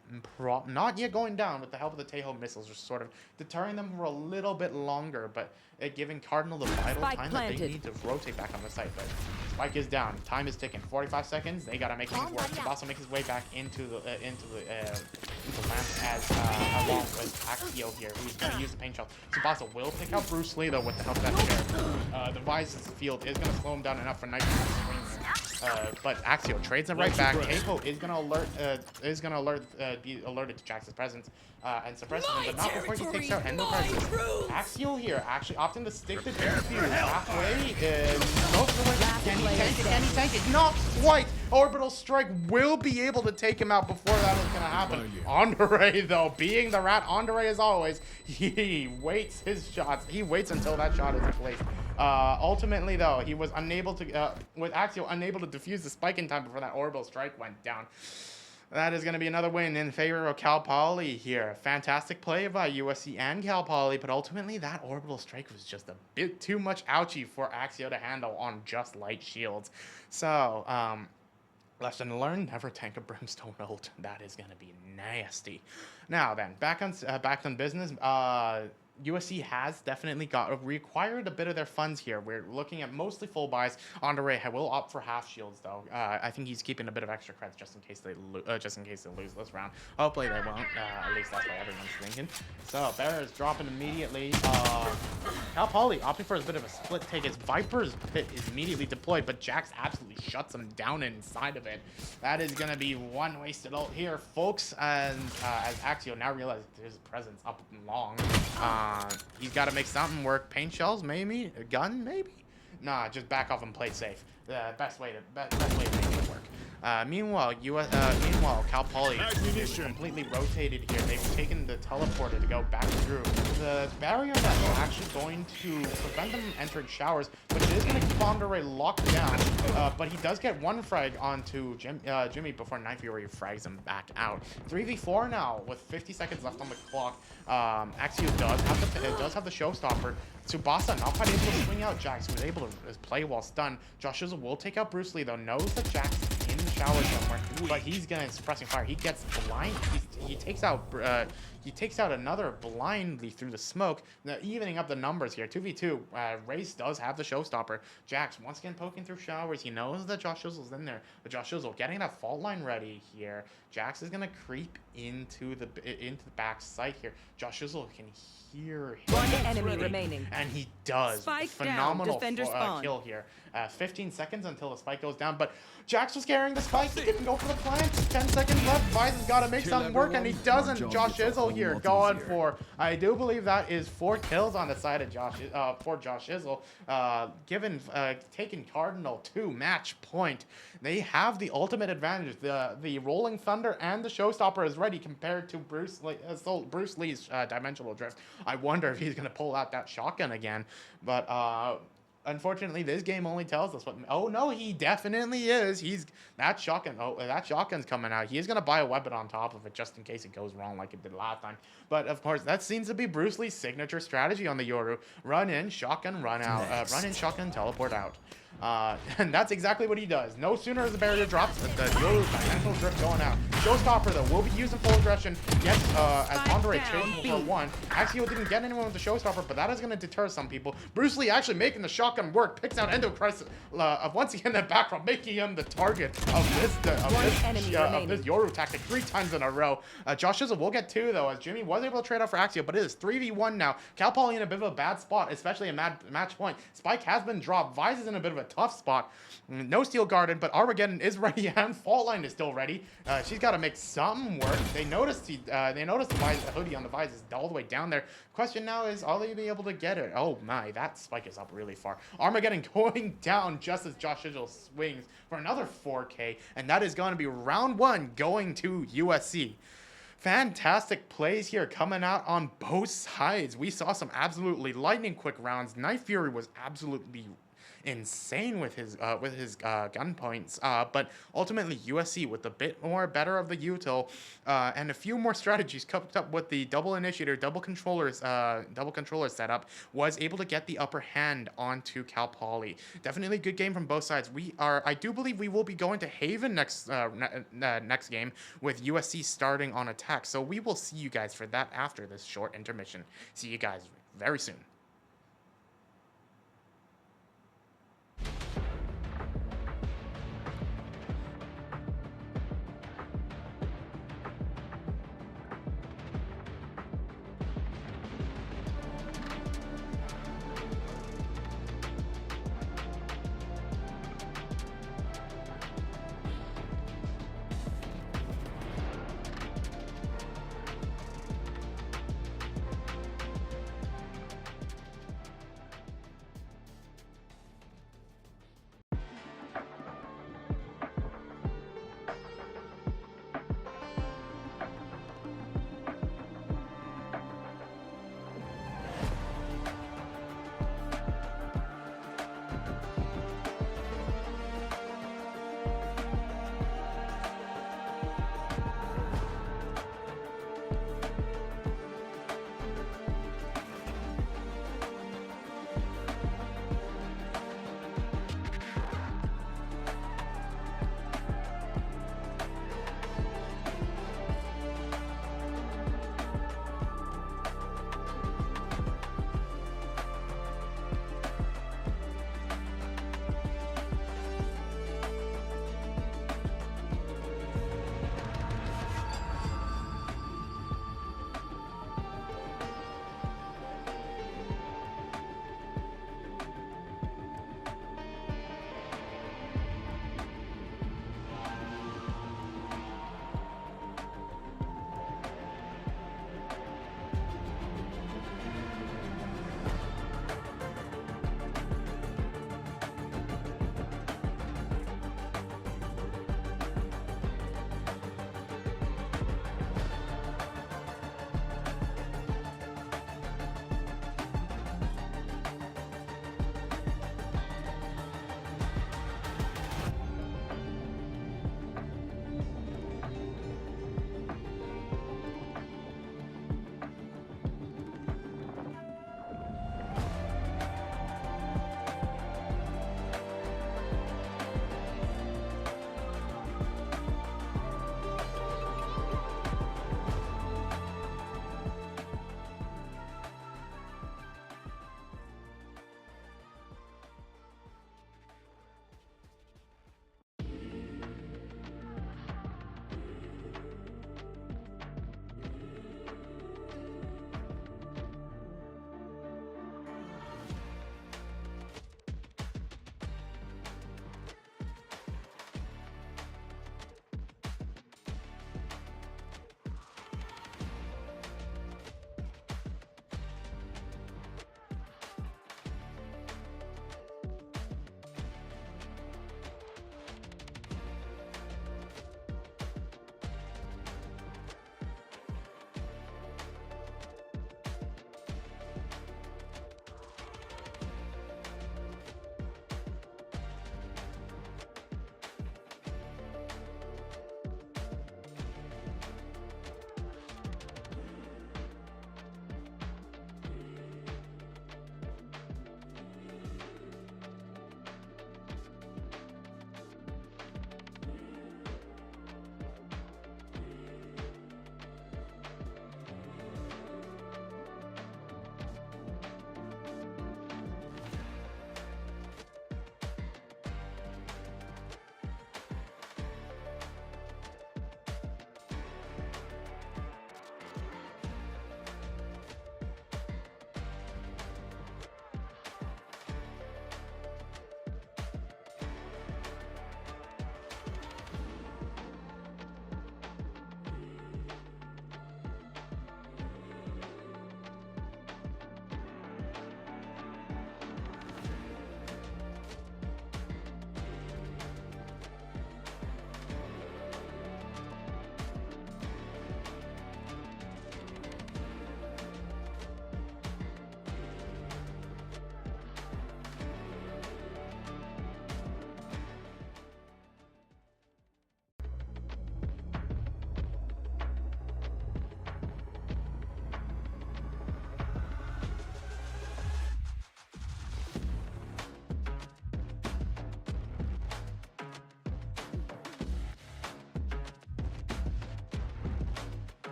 not yet going down with the help of the Tejo missiles, just sort of deterring them for a little bit longer, but giving Cardinal the vital time that they need to rotate back on the site. But Spike is down. Time is ticking. 45 seconds. They gotta make things work. Tsubasa makes his way back into the lamp as along with Axio here, who's gonna use the paint shell. Tsubasa will pick out Bruce Lee though with the help of that chair. The Vice's field is gonna slow him down enough for Night to swing there. But Axio trades it right back. Tejo is gonna be alerted to Jax's presence and suppresses him, but not before he takes out Endo Crisis. Axio here actually opting to stick the defuse halfway most of the way he can Can he tank it? Can he tank it? Not quite. Orbital Strike will be able to take him out before that is going to happen. Andre, though, being the rat, Andre as always, he waits his shots. He waits until that shot is placed. Ultimately, though, he was unable to, with Axio unable to defuse the spike in time before that Orbital Strike went down. That is going to be another win in favor of Cal Poly here. Fantastic play by USC and Cal Poly, but ultimately that Orbital Strike was just a bit too much ouchie for Axio to handle on just light shields. So, lesson learned, never tank a Brimstone ult. That is going to be nasty. Now then, back on business. USC has definitely required a bit of their funds here. We're looking at mostly full buys. Andre will opt for half shields though. I think he's keeping a bit of extra creds just in case they lose this round. Hopefully they won't. At least that's what everyone's thinking. So Bear is dropping immediately. Cal Poly opting for a bit of a split take. His Viper's pit is immediately deployed, but Jax absolutely shuts him down inside of it. That is gonna be one wasted ult here, folks. And as Axio now realizes his presence up long. He's got to make something work. Paint shells, maybe? A gun, maybe? Nah, just back off and play safe. The best way to make it work. Meanwhile, Cal Poly is completely rotated here. They've taken the teleporter to go back through. The barrier that's actually going to prevent them from entering showers, but it is going to keep Andre locked down. But he does get one frag onto Jimmy before Night Fury frags him back out. 3v4 now with 50 seconds left on the clock. Axio does have the showstopper. Tsubasa not quite able to swing out Jax, who was able to play while stunned. Josh Shizzle will take out Bruce Lee, though, knows that Jax is in the shower somewhere, but he's gonna suppressing fire. He gets blind. He takes out another blindly through the smoke, evening up the numbers here. 2v2. Race does have the showstopper. Jax once again poking through showers. He knows that Josh Shizzle's in there, but Josh Shizzle getting that fault line ready here. Jax is gonna creep into the back site here. Josh Shizzle can hear him. One enemy remaining. And he does. Spike phenomenal down, kill here. 15 seconds until the spike goes down, but Jax was carrying the spike. He didn't go for the plant. 10 seconds left. Vice has got to make something work, and he doesn't. Josh Shizzle here going for, I do believe that is 4 kills on the side of Josh Shizzle. Taking Cardinal to match point. They have the ultimate advantage. The Rolling Thunder and the Showstopper is ready compared to Bruce Lee's Dimensional Drift. I wonder if he's going to pull out that shotgun again, but unfortunately, this game only tells us what. Oh no, he definitely is. That shotgun. Oh, that shotgun's coming out. He is gonna buy a weapon on top of it just in case it goes wrong like it did last time. But of course, that seems to be Bruce Lee's signature strategy on the Yoru: run in, shotgun, run out. Run in, shotgun, teleport out. And that's exactly what he does. No sooner as the barrier drops, the Yoru Dimensional Drift going out. Showstopper though will be using full aggression. Yes, as Andre chases for one. Axio didn't get anyone with the Showstopper, but that is going to deter some people. Bruce Lee actually making the shotgun work, picks out Endo Crisis once again in the background, making him the target of this Yoru tactic 3 times in a row. Josh Shizzle will get 2 though, as Jimmy was able to trade out for Axio, but it is 3v1 now. Cal Poly in a bit of a bad spot, especially a match point. Spike has been dropped. Vice is in a bit of a tough spot. No Steel Garden, but Armageddon is ready and Fault Line is still ready. She's got to make something work. They noticed the hoodie on the Vice is all the way down there. Question now is, are they be able to get it? Oh my, that spike is up really far. Armageddon going down just as Josh Shizzle swings for another 4K, and that is going to be round 1 going to USC. Fantastic plays here coming out on both sides. We saw some absolutely lightning quick rounds. Night Fury was absolutely insane with his gun points, but ultimately USC with a bit more better of the util and a few more strategies coupled up with the double initiator, double controller setup, was able to get the upper hand onto Cal Poly. Definitely good game from both sides. I do believe we will be going to Haven next game with USC starting on attack, so we will see you guys for that after this short intermission. See you guys very soon.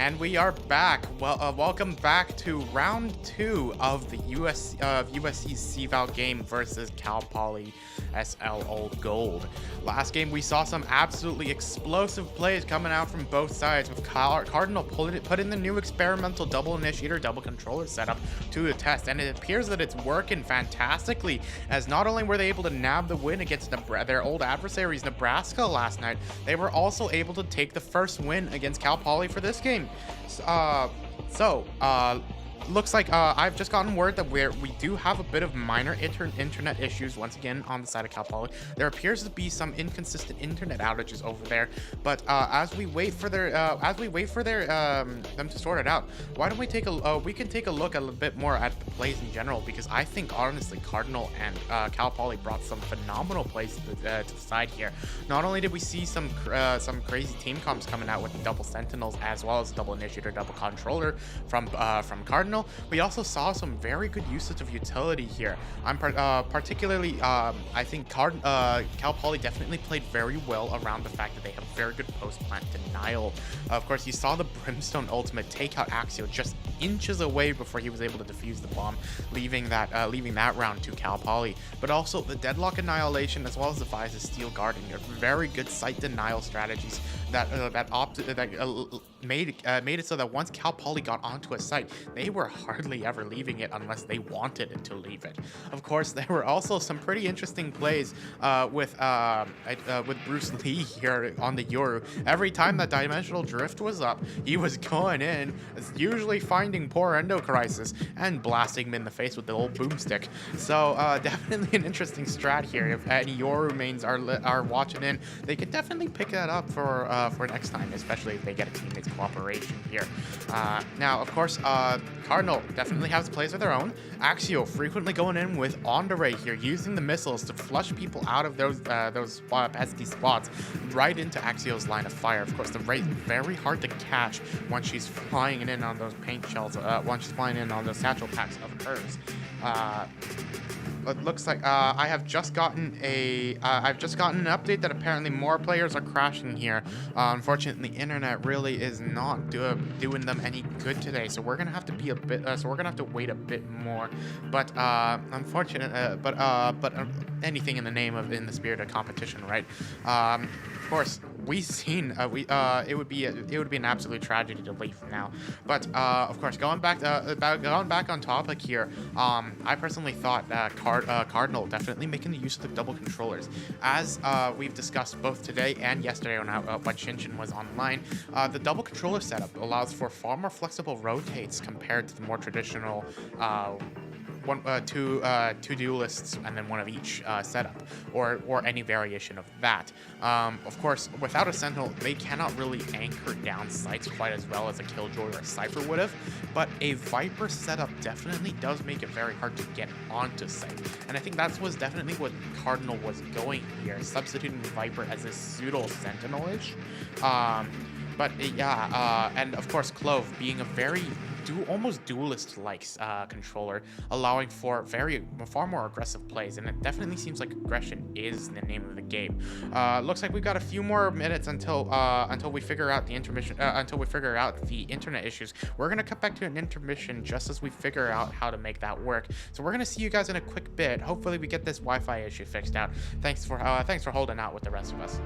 And we are back. Well, welcome back to round 2 of the USC's CVAL game versus Cal Poly SLO Gold. Last game, we saw some absolutely explosive plays coming out from both sides, with Cardinal put in the new experimental double initiator, double controller setup to the test, and it appears that it's working fantastically, as not only were they able to nab the win against their old adversaries, Nebraska, last night, they were also able to take the first win against Cal Poly for this game. Looks like I've just gotten word that we do have a bit of minor internet issues once again on the side of Cal Poly. There appears to be some inconsistent internet outages over there, but as we wait for them to sort it out, why don't we take we can take a look a little bit more at the plays in general, because I think honestly Cardinal and Cal Poly brought some phenomenal plays to the side here. Not only did we see some crazy team comps coming out with the double sentinels as well as double initiator, double controller from Cardinal, we also saw some very good usage of utility here. I'm particularly, I think Cal Poly definitely played very well around the fact that they have very good post-plant denial. Of course, you saw the Brimstone ultimate take out Axio just inches away before he was able to defuse the bomb, leaving that round to Cal Poly. But also the Deadlock Annihilation as well as the Vise's Steel Guarding are very good site denial strategies that made it so that once Cal Poly got onto a site, they were hardly ever leaving it unless they wanted to leave it. Of course, there were also some pretty interesting plays with Bruce Lee here on the Yoru. Every time that Dimensional Drift was up, he was going in, usually finding poor Endo Crisis and blasting him in the face with the old boomstick. So definitely an interesting strat here. If any Yoru mains are watching in, they could definitely pick that up for next time, especially if they get a teammate's cooperation here. Now, of course, Cardinal definitely has plays of their own. Axio frequently going in with Andare here, using the missiles to flush people out of those pesky spots right into Axio's line of fire. Of course, the Wraith very hard to catch once she's flying in on those paint shells, once she's flying in on those satchel packs of hers. It looks like I've just gotten an update that apparently more players are crashing here. Unfortunately, the internet really is not doing them any good today, so we're gonna have to wait a bit more. But anything in the spirit of competition, right? Of course, it would be an absolute tragedy to leave now. But of course, going back on topic here, I personally thought that Cardinal definitely making the use of the double controllers, as we've discussed both today and yesterday when Shinshin was online. The double controller setup allows for far more flexible rotates compared to the more traditional two duelists and then one of each setup, or any variation of that. Of course, without a Sentinel, they cannot really anchor down sites quite as well as a Killjoy or a Cypher would have, but a Viper setup definitely does make it very hard to get onto site. And I think that was definitely what Cardinal was going here, substituting Viper as a pseudo Sentinel-ish. And of course, Clove being a very almost duelist-like controller, allowing for far more aggressive plays, and it definitely seems like aggression is the name of the game. Looks like we've got a few more minutes until we figure out the intermission. Until we figure out the internet issues, we're gonna cut back to an intermission just as we figure out how to make that work. So we're gonna see you guys in a quick bit. Hopefully, we get this Wi-Fi issue fixed out. Thanks for holding out with the rest of us.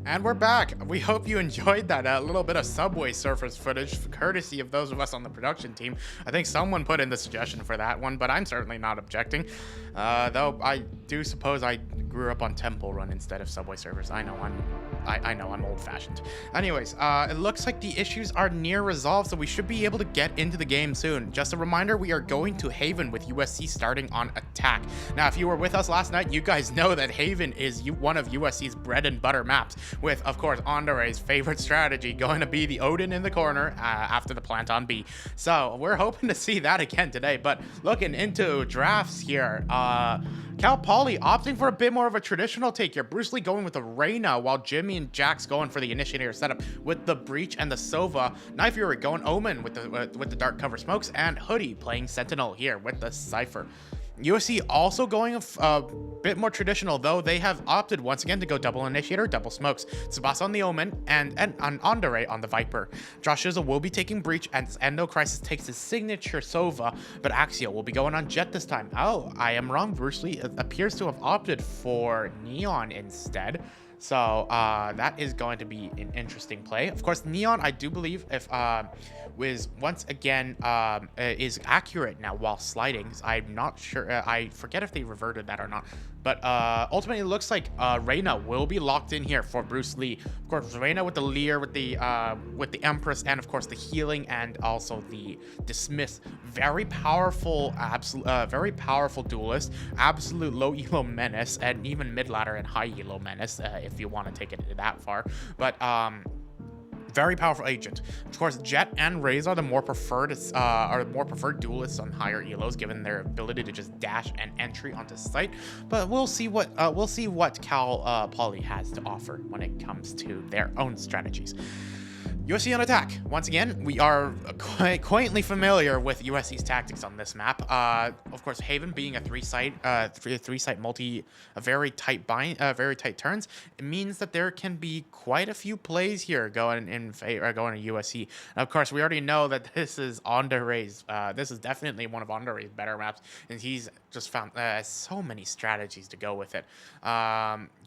And we're back. We hope you enjoyed that little bit of Subway Surfers footage, courtesy of those of us on the production team. I think someone put in the suggestion for that one, but I'm certainly not objecting. Though I do suppose I grew up on Temple Run instead of Subway Surfers. I know I'm old-fashioned. Anyways, it looks like the issues are near resolved, so we should be able to get into the game soon. Just a reminder, we are going to Haven with USC starting on attack. Now, if you were with us last night, you guys know that Haven is one of USC's bread and butter maps, with, of course, Andre's favorite strategy going to be the Odin in the corner after the plant on B. So we're hoping to see that again today, but looking into drafts here, Cal Poly opting for a bit more of a traditional take here. Bruce Lee going with the Reyna, while Jimmy and Jax going for the Initiator setup with the Breach and the Sova. Knife Fury going Omen with the Dark Cover Smokes, and Hoodie playing Sentinel here with the Cypher. USC also going a bit more traditional, though. They have opted once again to go double Initiator, double Smokes. Tsubasa on the Omen, and Andre on the Viper. Josh Shizzle will be taking Breach, and Endo Crisis takes his signature Sova, but Axial will be going on Jet this time. Oh, I am wrong. Bruce Lee appears to have opted for Neon instead. So that is going to be an interesting play. Of course, Neon, I do believe, if was once again is accurate now while sliding. I'm not sure. I forget if they reverted that or not. But ultimately, it looks like Reyna will be locked in here for Bruce Lee. Of course, Reyna with the Leer, with the Empress, and of course the healing, and also the Dismiss. Very powerful, very powerful duelist. Absolute low elo menace, and even mid ladder and high elo menace if you want to take it that far. But very powerful agent. Of course, Jet and Raze are the more preferred duelists on higher elos, given their ability to just dash and entry onto site. But we'll see what Cal Poly has to offer when it comes to their own strategies. USC on attack. Once again, we are quaintly familiar with USC's tactics on this map. Of course, Haven being a three-site multi, very tight turns, it means that there can be quite a few plays here going to USC. And of course, we already know that this is Andre's. This is definitely one of Andre's better maps, and he's just found so many strategies to go with it.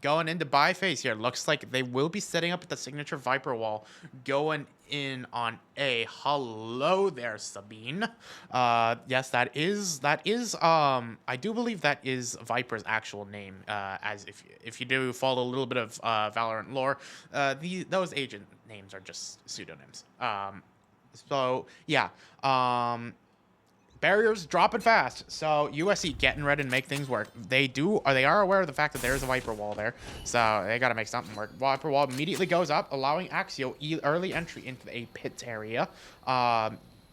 Going into buy phase here, looks like they will be setting up the signature Viper wall, going in on A. Hello there, Sabine. Yes, that is I do believe that is Viper's actual name, as if you do follow a little bit of Valorant lore, those agent names are just pseudonyms. So yeah, barriers dropping fast, so USC getting ready to make things work. They are aware of the fact that there is a Viper wall there, so they got to make something work. Viper wall immediately goes up, allowing Axio early entry into a pit area.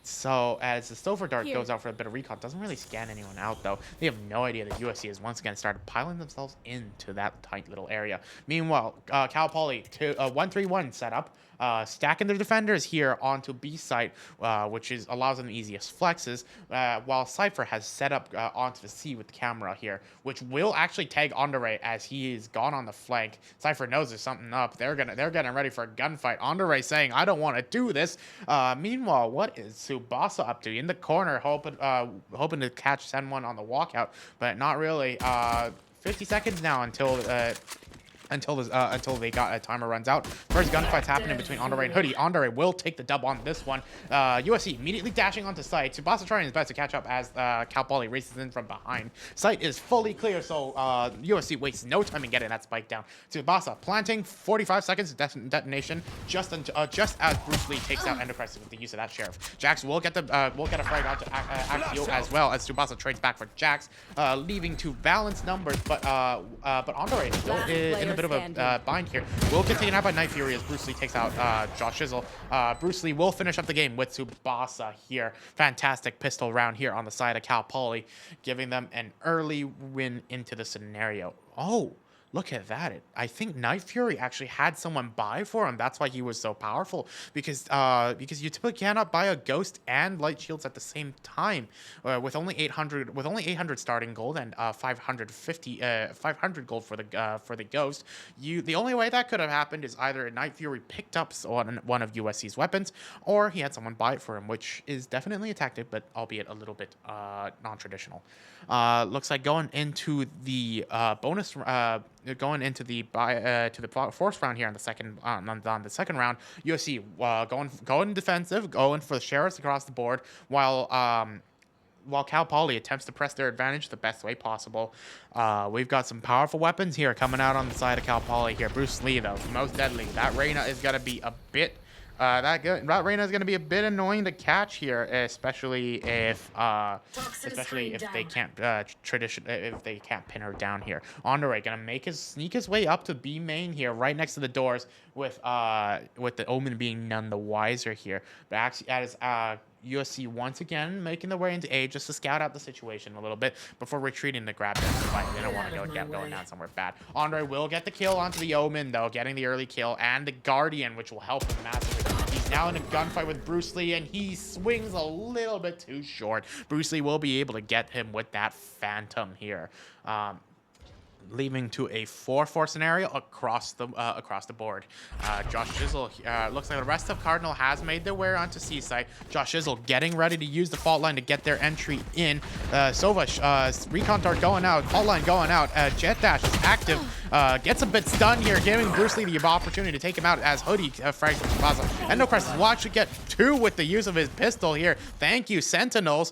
So as the Stover Dart goes out for a bit of recon, doesn't really scan anyone out though. They have no idea that USC has once again started piling themselves into that tight little area. Meanwhile, Cal Poly 1-3-1 setup. Stacking their defenders here onto B site, which allows them the easiest flexes, while Cypher has set up onto the C with the camera here, which will actually tag Andre as he is gone on the flank. Cypher knows there's something up. They're getting ready for a gunfight. Andre saying, "I don't want to do this." Meanwhile, what is Tsubasa up to? In the corner, hoping to catch Sen 1 on the walkout, but not really. 50 seconds now until the timer runs out. First gunfight's happening between Andre and Hoodie. Andre will take the dub on this one. USC immediately dashing onto site. Tsubasa trying his best to catch up as Cal Poly races in from behind. Site is fully clear, so USC wastes no time in getting that spike down. Tsubasa planting, 45 seconds detonation, just as Bruce Lee takes out Endocrisis with the use of that Sheriff. Jax will get a frag onto Axio as well as Tsubasa trades back for Jax, leaving to balanced numbers, but Andre is still in a bit of a bind here. Will get taken out by Night Fury as Bruce Lee takes out Josh Shizzle. Bruce Lee will finish up the game with Tsubasa here. Fantastic pistol round here on the side of Cal Poly, giving them an early win into the scenario. Oh, look at that. I think Night Fury actually had someone buy for him. That's why he was so powerful, because you typically cannot buy a Ghost and Light Shields at the same time with only 800 starting gold and 500 gold for the Ghost. The only way that could have happened is either Night Fury picked up one of USC's weapons, or he had someone buy it for him, which is definitely a tactic, but albeit a little bit non-traditional. Looks like going into the bonus going into the fourth round here on the second on the second round. USC going defensive, going for the sheriffs across the board, while Cal Poly attempts to press their advantage the best way possible. We've got some powerful weapons here coming out on the side of Cal Poly here. Bruce Lee, though, most deadly. That Reyna is going to be a bit... that Reyna is going to be a bit annoying to catch here, especially if they can't if they can't pin her down here. Andre gonna sneak his way up to B main here, right next to the doors, with the Omen being none the wiser here. But actually, as USC once again making their way into A just to scout out the situation a little bit before retreating to grab their fight. They don't want to get going down somewhere bad. Andre will get the kill onto the Omen, though, getting the early kill, and the Guardian, which will help him massively. He's now in a gunfight with Bruce Lee, and he swings a little bit too short. Bruce Lee will be able to get him with that Phantom here. Leaving to a 4-4 scenario across the board. Josh Shizzle, looks like the rest of Cardinal has made their way onto C site. Josh Shizzle getting ready to use the fault line to get their entry in. Sova, recon dart going out, fault line going out. Jet dash is active. Gets a bit stunned here, giving Bruce Lee the opportunity to take him out as Hoodie frags from Plaza. Endo Crisis will actually get 2 with the use of his pistol here. Thank you, Sentinels.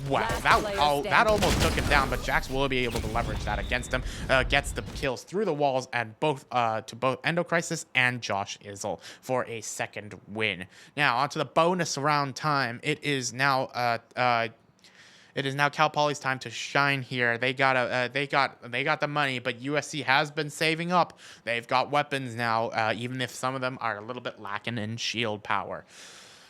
Wow, that almost took him down, but Jax will be able to leverage that against him. Gets the kills through the walls and both Endo Crisis and Josh Izzle for a second win. Now onto the bonus round time. It is now Cal Poly's time to shine here. They got the money, but USC has been saving up. They've got weapons now, even if some of them are a little bit lacking in shield power.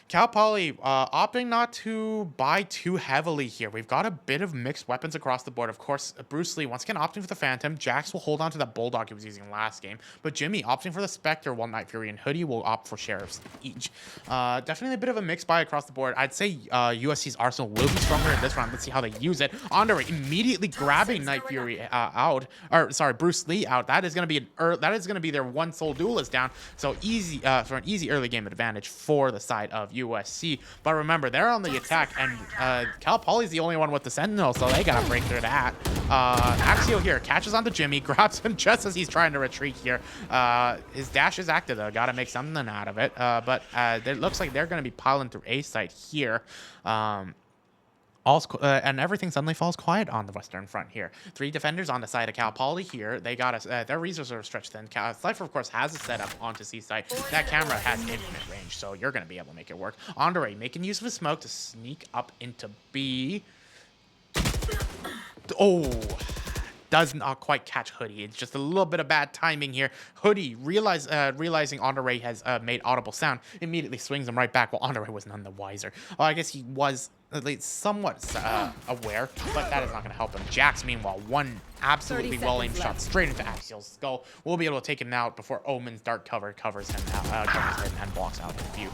Cal Poly opting not to buy too heavily here. We've got a bit of mixed weapons across the board. Of course, Bruce Lee once again opting for the Phantom. Jax will hold on to that Bulldog he was using last game. But Jimmy opting for the Spectre, while Night Fury and Hoodie will opt for Sheriffs each. Definitely a bit of a mixed buy across the board. I'd say USC's Arsenal will be stronger in this round. Let's see how they use it. Andre immediately grabbing Night Fury Bruce Lee out. That is going to be their one soul duelist down. So easy for an easy early game advantage for the side of USC. But remember, they're on the attack, and Cal Poly's the only one with the Sentinel, so they gotta break through that. Axio here catches onto Jimmy, grabs him just as he's trying to retreat here. His dash is active, though. Gotta make something out of it. But it looks like they're gonna be piling through A site here. And everything suddenly falls quiet on the Western Front here. 3 defenders on the side of Cal Poly here. They got their resources are stretched thin. Cypher, of course, has a setup onto C site. That camera has infinite range, so you're going to be able to make it work. Andre making use of his smoke to sneak up into B. Oh, does not quite catch Hoodie. It's just a little bit of bad timing here. Hoodie, realizing Andre has made audible sound, immediately swings him right back, while Andre was none the wiser. Well, I guess he was at least somewhat aware, but that is not going to help him. Jax, meanwhile, one absolutely well-aimed shot straight into Axial's skull. We'll be able to take him out before Omen's Dark Cover covers him and blocks out the view.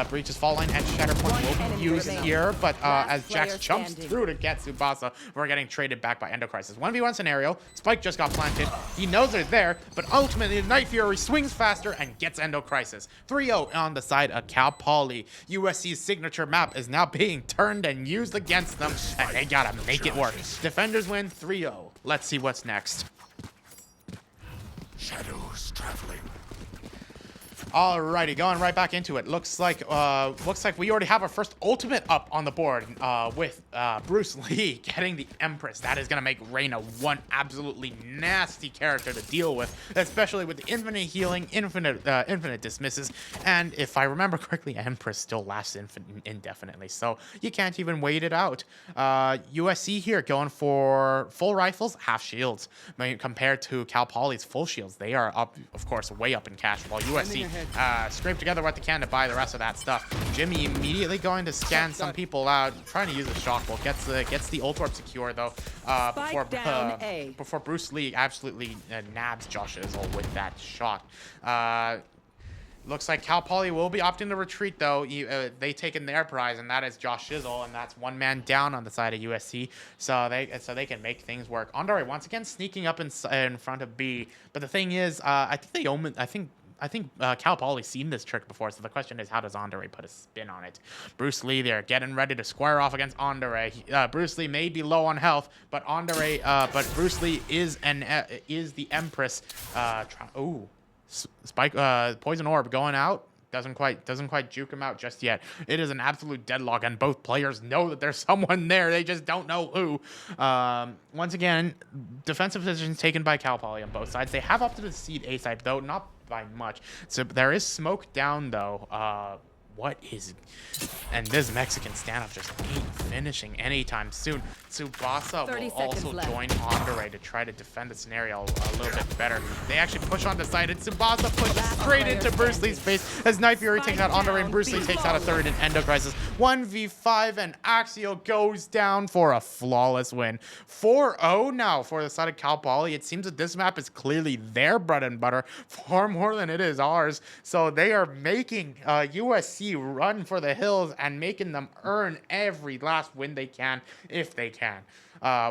Breach's Fall Line and Shatter Point will be used here, but as Jax jumps through to get Tsubasa, we're getting traded back by Endo Crisis. 1v1 scenario. Spike just got planted. He knows they're there, but ultimately Night Fury swings faster and gets Endo Crisis. 3-0 on the side of Cal Poly. USC's signature map is now being turned and used against them, and they gotta make it work. Defenders win 3-0. Let's see what's next. Shadows traveling. Alrighty, going right back into it. Looks like we already have our first ultimate up on the board with Bruce Lee getting the Empress. That is gonna make Reyna one absolutely nasty character to deal with, especially with the infinite healing, infinite dismisses, and if I remember correctly, Empress still lasts indefinitely, so you can't even wait it out. USC here going for full rifles, half shields. Compared to Cal Poly's full shields, they are up, of course, way up in cash, while USC scrape together what they can to buy the rest of that stuff. Jimmy immediately going to scan some people out, trying to use the shock bolt. Gets the ult orb secure though, before Bruce Lee absolutely nabs Josh Izzle with that shot. Looks like Cal Poly will be opting to retreat though. They taken their prize, and that is Josh Shizzle, and that's one man down on the side of USC. So they can make things work. Andre once again sneaking up in front of B, but the thing is, I think I think Cal Poly's seen this trick before, so the question is, how does Andre put a spin on it? Bruce Lee there, getting ready to square off against Andre. Bruce Lee may be low on health, but but Bruce Lee is the Empress. Spike, Poison Orb going out. Doesn't quite juke him out just yet. It is an absolute deadlock, and both players know that there's someone there. They just don't know who. Once again, defensive positions taken by Cal Poly on both sides. They have opted to cede A side, though not by much. So there is smoke down, though. And this Mexican standoff just ain't finishing anytime soon. Tsubasa will also join Andre to try to defend the scenario a little bit better. They actually push on the side, and Tsubasa pushes straight into Bruce Lee's face as Night Fury takes out Andre, and Bruce Lee takes out a third in Endocrisis. 1v5, and Axial goes down for a flawless win. 4-0 now for the side of Cal Poly. It seems that this map is clearly their bread and butter far more than it is ours. So they are making USC run for the hills and making them earn every last win they can, if they can.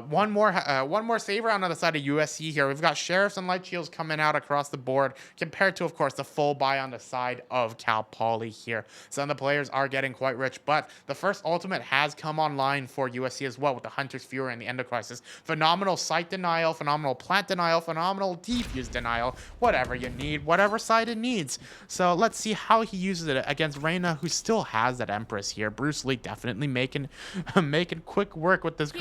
One more save round on the side of USC here. We've got Sheriffs and Light Shields coming out across the board, compared to, of course, the full buy on the side of Cal Poly here. Some of the players are getting quite rich, but the first ultimate has come online for USC as well, with the Hunter's Fury and the Endocrisis. Phenomenal site denial, phenomenal plant denial, phenomenal defuse denial, whatever you need, whatever side it needs. So let's see how he uses it against Reina, who still has that Empress here. Bruce Lee definitely making quick work with this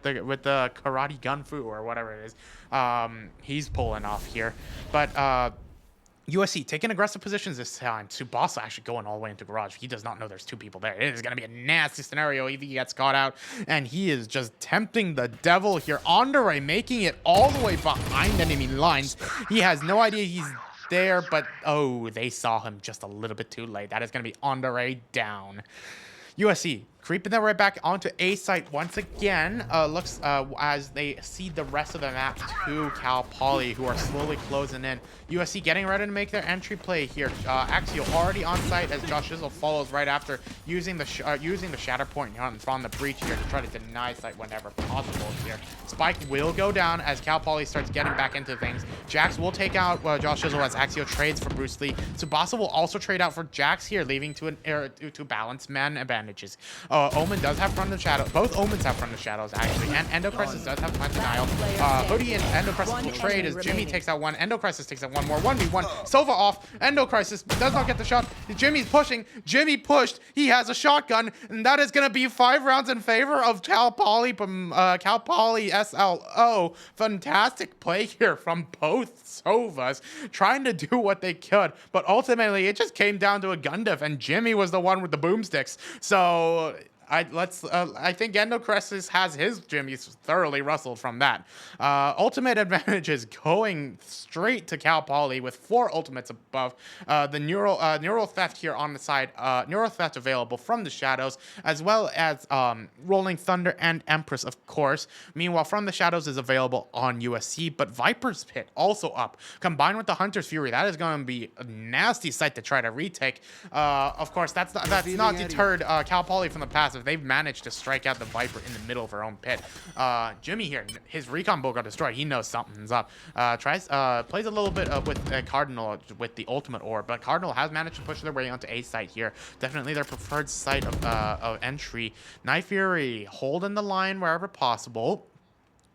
with the karate gunfu or whatever it is he's pulling off here. But USC taking aggressive positions this time. Tsubasa actually going all the way into garage. He does not know there's two people there. It is going to be a nasty scenario if he gets caught out, and he is just tempting the devil here. Andre making it all the way behind enemy lines. He has no idea he's there, but oh, they saw him just a little bit too late. That is going to be Andre down. USC creeping their way back onto A site once again. Looks as they cede the rest of the map to Cal Poly, who are slowly closing in. USC getting ready to make their entry play here. Axial already on site as Josh Shizzle follows right after, using the shatter point from the breach here to try to deny site whenever possible here. Spike will go down as Cal Poly starts getting back into things. Jax will take out Josh Shizzle as Axial trades for Bruce Lee. Tsubasa will also trade out for Jax here, leaving to balance man advantages. Omen does have Front of Shadows. Both Omens have Front of Shadows, actually. And Endocrisis does have Plant Denial. Hoodie and Endocrisis will trade as Jimmy takes out one. Endocrisis takes out one more. 1v1. Sova off. Endocrisis does not get the shot. Jimmy's pushing. Jimmy pushed. He has a shotgun. And that is going to be 5 rounds in favor of Cal Poly SLO. Fantastic play here from both Sovas, trying to do what they could. But ultimately, it just came down to a gun diff, and Jimmy was the one with the boomsticks. So I think Endocrisis has his Jimmy's thoroughly rustled from that. Ultimate advantages going straight to Cal Poly with 4 ultimates above. The Neural Theft here on the side. Neural Theft available from the Shadows, as well as Rolling Thunder and Empress, of course. Meanwhile, From the Shadows is available on USC, but Viper's Pit also up. Combined with the Hunter's Fury, that is going to be a nasty sight to try to retake. Of course, that's not deterred Cal Poly from the passive. They've managed to strike out the Viper in the middle of her own pit. Jimmy here, his recon bow got destroyed. He knows something's up. Plays a little bit with Cardinal with the ultimate orb, but Cardinal has managed to push their way onto A site here. Definitely their preferred site of entry. Night Fury holding the line wherever possible.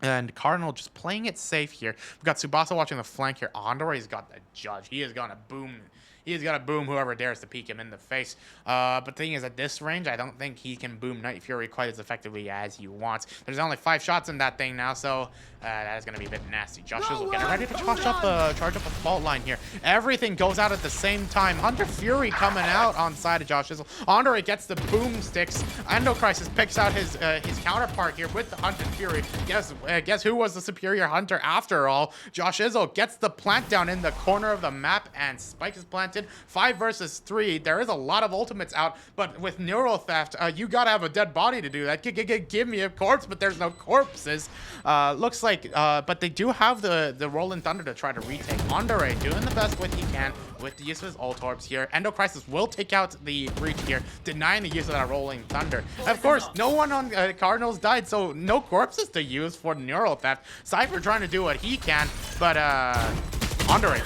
And Cardinal just playing it safe here. We've got Tsubasa watching the flank here. Andre's got the judge. He is going to boom. He's going to boom whoever dares to peek him in the face. But the thing is, at this range, I don't think he can boom Night Fury quite as effectively as he wants. There's only 5 shots in that thing now, so that is going to be a bit nasty. Josh is getting ready to charge up a fault line here. Everything goes out at the same time. Hunter Fury coming out on side of Josh Shizzle. Andre gets the boomsticks. Endocrisis picks out his counterpart here with the Hunter Fury. Guess who was the superior hunter after all? Josh Shizzle gets the plant down in the corner of the map, and Spike is planted. 5 versus 3. There is a lot of ultimates out, but with Neural Theft, you gotta have a dead body to do that. Give me a corpse, but there's no corpses. Looks like, but they do have the Rolling Thunder to try to retake. Andre doing the best what he can with the use of his ult orbs here. Endocrisis will take out the breach here, denying the use of that Rolling Thunder. Of course, no one on Cardinals died, so no corpses to use for Neural Theft. Cypher trying to do what he can, but Andre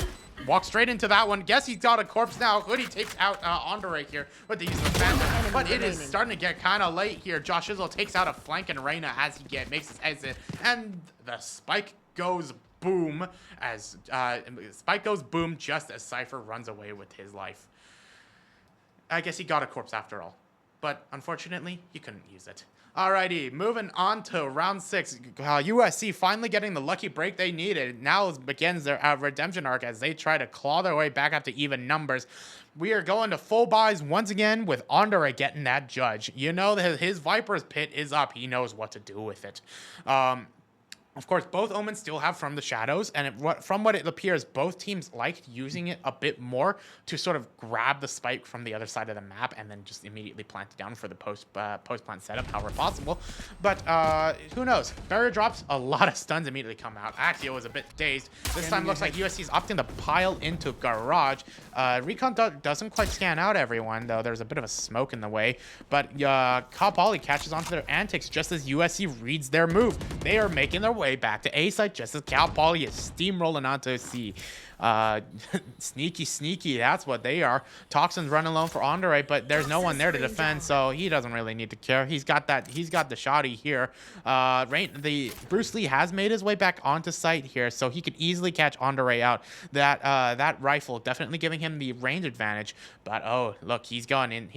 walks straight into that one. Guess he's got a corpse now. Hoodie takes out Andre here with the use of the Phantom. But it is starting to get kind of late here. Josh Shizzle takes out a flank and Reyna as he makes his exit. And the spike goes boom as just as Cypher runs away with his life. I guess he got a corpse after all. But unfortunately, he couldn't use it. Alrighty, moving on to round 6. USC finally getting the lucky break they needed. Now begins their redemption arc as they try to claw their way back up to even numbers. We are going to full buys once again with Andre getting that judge. You know that his Viper's Pit is up. He knows what to do with it. Of course, both Omens still have From the Shadows, and from what it appears, both teams liked using it a bit more to sort of grab the spike from the other side of the map and then just immediately plant it down for the post-plant setup, however possible. But who knows? Barrier drops, a lot of stuns immediately come out. Axio was a bit dazed. This time looks like USC's opting to pile into Garage. Recon doesn't quite scan out everyone, though. There's a bit of a smoke in the way. But Cal Poly catches onto their antics just as USC reads their move. They are making their way back to A site just as Cal Poly is steamrolling onto C. Sneaky, that's what they are. Toxin's running alone for Andre, but there's no one there to defend, so he doesn't really need to care. He's got the shoddy here. Bruce Lee has made his way back onto site here, so he could easily catch Andre out. That rifle definitely giving him the range advantage. But oh, look, he's going into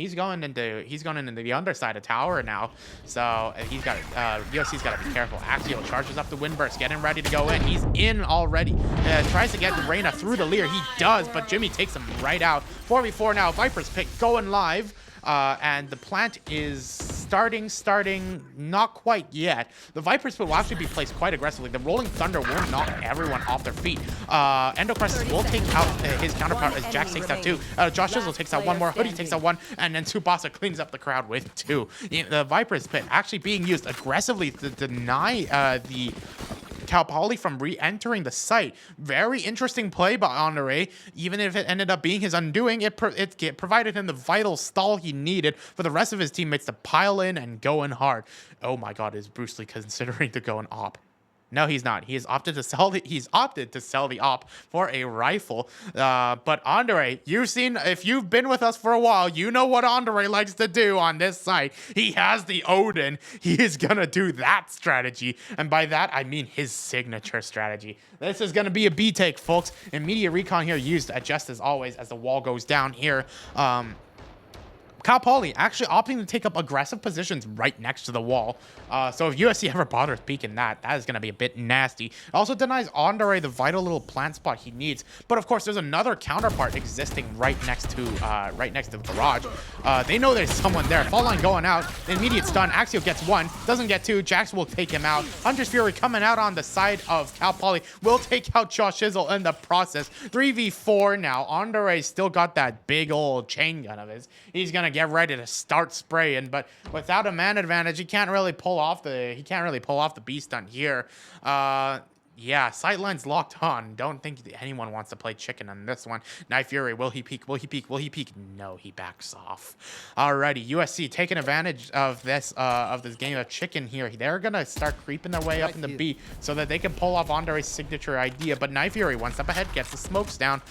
the underside of tower now. So USC's got to be careful. Axio charges up the windburst, getting ready to go in. He's in already. Tries to get Reyna through the leer. He does, but Jimmy takes him right out. 4v4 now. Viper's Pick going live. And the plant is starting, not quite yet. The Viper's Pit will actually be placed quite aggressively. The Rolling Thunder will knock everyone off their feet. Endocrisis will take out his counterpart as Jax takes out 2. Josh Shizzle takes out 1 more. Hoodie takes out 1. And then Tsubasa cleans up the crowd with 2. The Viper's Pit actually being used aggressively to deny the Cal Poly from re-entering the site. Very interesting play by Andre. Even if it ended up being his undoing, it provided him the vital stall he needed for the rest of his teammates to pile in and go in hard. Oh my god, is Bruce Lee considering to go an op? No, he's not. He has opted to sell the op for a rifle. But Andre, if you've been with us for a while, you know what Andre likes to do on this site. He has the Odin. He is gonna do that strategy, and by that I mean his signature strategy. This is gonna be a B take, folks. Immediate recon here used just as always as the wall goes down here. Cal Poly actually opting to take up aggressive positions right next to the wall. So if USC ever bothers peeking that is going to be a bit nasty. It also denies Andre the vital little plant spot he needs. But of course, there's another counterpart existing right next to the garage. They know there's someone there. Fall line going out. Immediate stun. Axio gets 1. Doesn't get 2. Jax will take him out. Hunter's Fury coming out on the side of Cal Poly. Will take out Josh Shizzle in the process. 3v4 now. Andre's still got that big old chain gun of his. He's going to get ready to start spraying, but without a man advantage, he can't really pull off the B stunt here. Yeah, sightline's locked on. Don't think anyone wants to play chicken on this one. Knife Fury, will he peek? Will he peek? Will he peek? No, he backs off. Alrighty, USC taking advantage of this game of chicken here. They're gonna start creeping their way up in the B so that they can pull off Andre's signature idea. But Knife Fury, one step ahead, gets the smokes down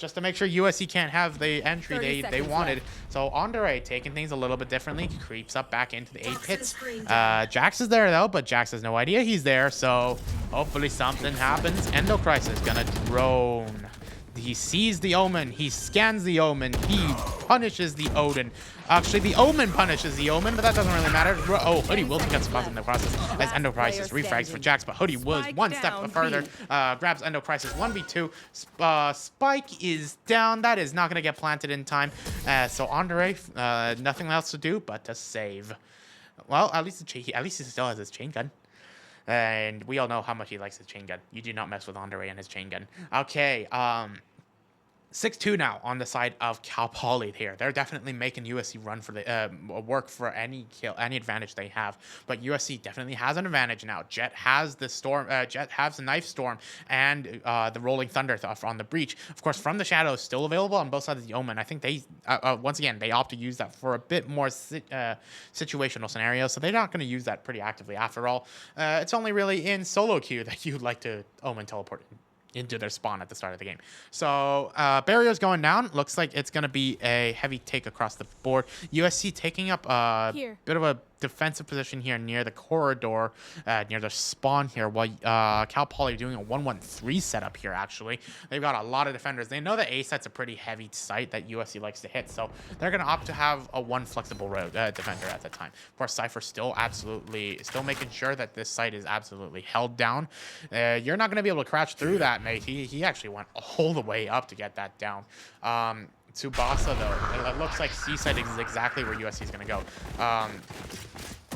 just to make sure USC can't have the entry they wanted. So Andre taking things a little bit differently, creeps up back into the 8 pits. Jax is there though, but Jax has no idea he's there. So hopefully something happens. Endocrisis gonna drone. He sees the Omen. He scans the Omen. He punishes the Odin. Actually, the Omen punishes the Omen, but that doesn't really matter. Oh, Hoodie will get spot in the process as Endocrisis refrags for Jax, but Hoodie was one step further. Grabs Endocrisis 1v2. Spike is down. That is not going to get planted in time. So Andre, nothing else to do but to save. Well, at least he still has his chain gun. And we all know how much he likes his chain gun. You do not mess with Andre and his chain gun. Okay, 6-2 now on the side of Cal Poly here. They're definitely making USC run for the work for any advantage they have. But USC definitely has an advantage now. Jet has the storm. Jet has the Knife Storm and the Rolling Thunder on the breach. Of course, From the Shadows still available on both sides of the Omen. I think they once again they opt to use that for a bit more situational scenarios. So they're not going to use that pretty actively. After all, it's only really in solo queue that you'd like to Omen teleport into their spawn at the start of the game. So barriers going down. Looks like it's going to be a heavy take across the board. USC taking up a bit of a defensive position here near the corridor, near the spawn here, while Cal Poly doing a 1-1-3 setup here, actually. They've got a lot of defenders. They know that A site's a pretty heavy site that USC likes to hit, so they're going to opt to have a one flexible defender at the time. Of course, Cypher still making sure that this site is absolutely held down. You're not going to be able to crash through that, mate. He actually went all the way up to get that down. Tsubasa, though, it looks like C site is exactly where USC is going to go.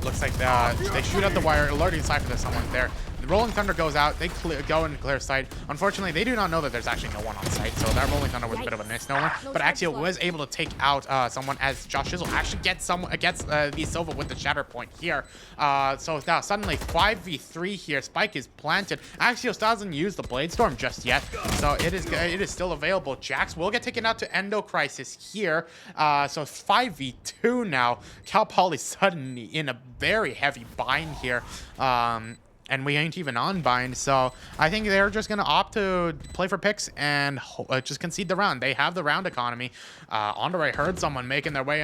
Looks like they shoot out the wire, alerting Cypher that someone's there. The Rolling Thunder goes out. They go and clear site. Unfortunately, they do not know that there's actually no one on site, so that Rolling Thunder was a bit of a misnomer. But Axial was able to take out someone as Josh Shizzle actually gets the Silva with the Shatter Point here. So now suddenly 5v3 here. Spike is planted. Axios doesn't use the Blade Storm just yet, so it is still available. Jax will get taken out to Endo Crisis here. So 5v2 now. Cal Poly suddenly in a very heavy bind here. And we ain't even on bind, so I think they're just gonna opt to play for picks and just concede the round. They have the round economy. Andre heard someone making their way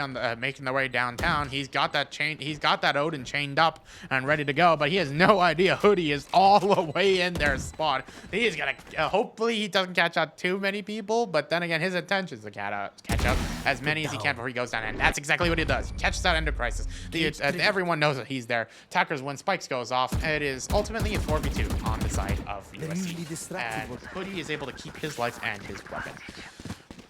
downtown. He's got that Odin chained up and ready to go, but he has no idea Hoodie is all the way in their spot. He is gonna hopefully he doesn't catch out too many people, but then again, his intention is to catch out as many as he can before he goes down, and that's exactly what he does. He catches that Ender Crisis. Everyone knows that he's there. Attackers, when Spikes goes off, it is ultimately a 4v2 on the side of USC, and Hoodie is able to keep his life and his weapon.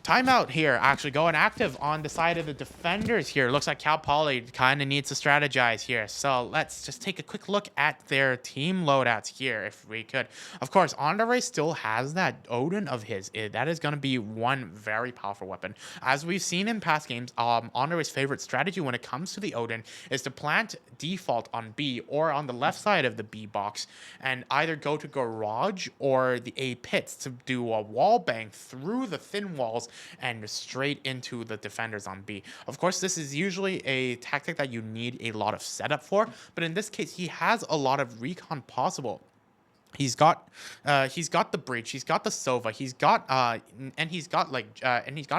Timeout here, actually going active on the side of the defenders here. Looks like Cal Poly kind of needs to strategize here. So let's just take a quick look at their team loadouts here, if we could. Of course, Andre still has that Odin of his. That is going to be one very powerful weapon. As we've seen in past games, Andre's favorite strategy when it comes to the Odin is to plant default on B or on the left side of the B box and either go to Garage or the A pits to do a wall bang through the thin walls and straight into the defenders on B. Of course, this is usually a tactic that you need a lot of setup for, but in this case, he has a lot of recon possible. He's got the breach, he's got the Sova, he's got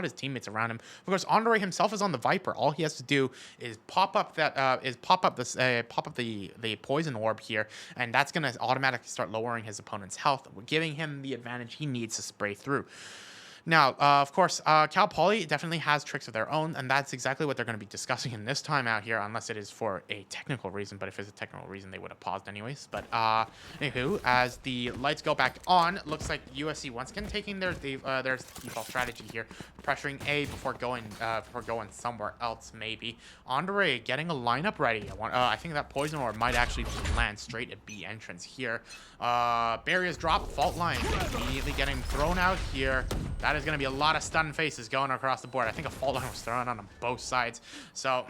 his teammates around him. Of course, Andre himself is on the Viper. All he has to do is pop up the poison orb here, and that's gonna automatically start lowering his opponent's health, giving him the advantage he needs to spray through. Now, of course, Cal Poly definitely has tricks of their own, and that's exactly what they're going to be discussing in this timeout here, unless it is for a technical reason. But if it's a technical reason, they would have paused anyways. But anywho, as the lights go back on, looks like USC once again taking their default strategy here, pressuring A before going somewhere else maybe. Andre getting a lineup ready. I think that poison orb might actually land straight at B entrance here. Barriers drop, fault line immediately getting thrown out here. That is going to be a lot of stun faces going across the board. I think a fault line was thrown on both sides. So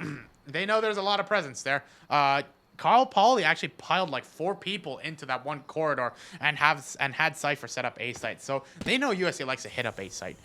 they know there's a lot of presence there. Cal Poly actually piled like 4 people into that one corridor and had Cypher set up A site. So they know USC likes to hit up A site.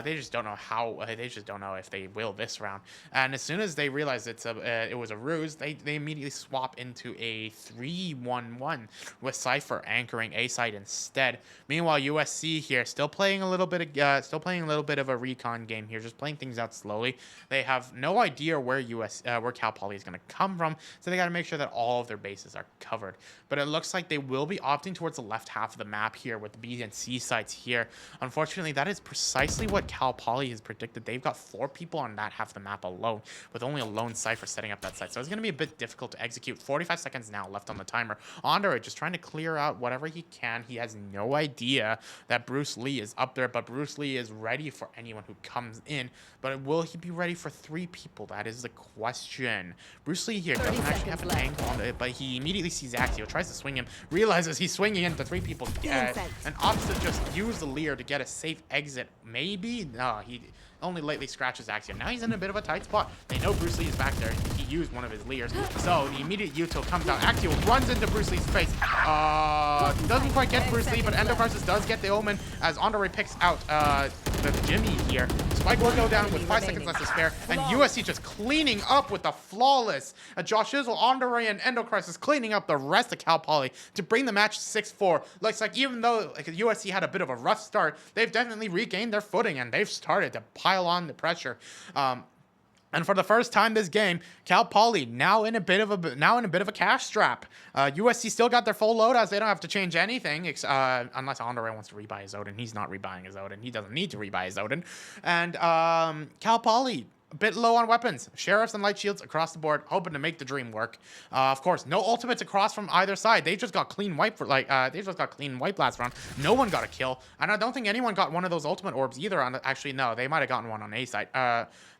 They just don't know how. They just don't know if they will this round. And as soon as they realize it was a ruse, they immediately swap into a 3-1-1 with Cypher anchoring A site instead. Meanwhile, USC here still playing a little bit of a recon game here, just playing things out slowly. They have no idea where Cal Poly is going to come from, so they got to make sure that all of their bases are covered. But it looks like they will be opting towards the left half of the map here with the B and C sites here. Unfortunately, that is precisely what Cal Poly has predicted. They've got 4 people on that half of the map alone, with only a lone Cypher setting up that site. So it's going to be a bit difficult to execute. 45 seconds now left on the timer. Andre just trying to clear out whatever he can. He has no idea that Bruce Lee is up there, but Bruce Lee is ready for anyone who comes in. But will he be ready for 3 people? That is the question. Bruce Lee here doesn't actually have a tank on it, but he immediately sees Axio, tries to swing him, realizes he's swinging into 3 people, and opts to just use the Leer to get a safe exit. Maybe? No, he only lightly scratches Axio. Now he's in a bit of a tight spot. They know Bruce Lee is back there. He used one of his Leers. So the immediate util comes out. Axio runs into Bruce Lee's face. Doesn't quite get Bruce Lee, but Endocarsis does get the Omen as Andre picks out the Jimmy here. Spike will go down with 5 seconds left to spare, and USC just cleaning up with the flawless Josh Shizzle. Andre Andre and Endo Crisis cleaning up the rest of Cal Poly to bring the match 6-4. Looks like even though USC had a bit of a rough start, they've definitely regained their footing and they've started to pile on the pressure. And for the first time this game, Cal Poly now in a bit of a cash strap. USC still got their full load as they don't have to change anything unless Andre wants to rebuy his Odin. He's not rebuying his Odin. He doesn't need to rebuy his Odin. And Cal Poly a bit low on weapons. Sheriffs and light shields across the board, hoping to make the dream work. Of course, no ultimates across from either side. They just got clean wipe for they just got clean wipe last round. No one got a kill, and I don't think anyone got one of those ultimate orbs either. Actually, no, they might have gotten one on A side.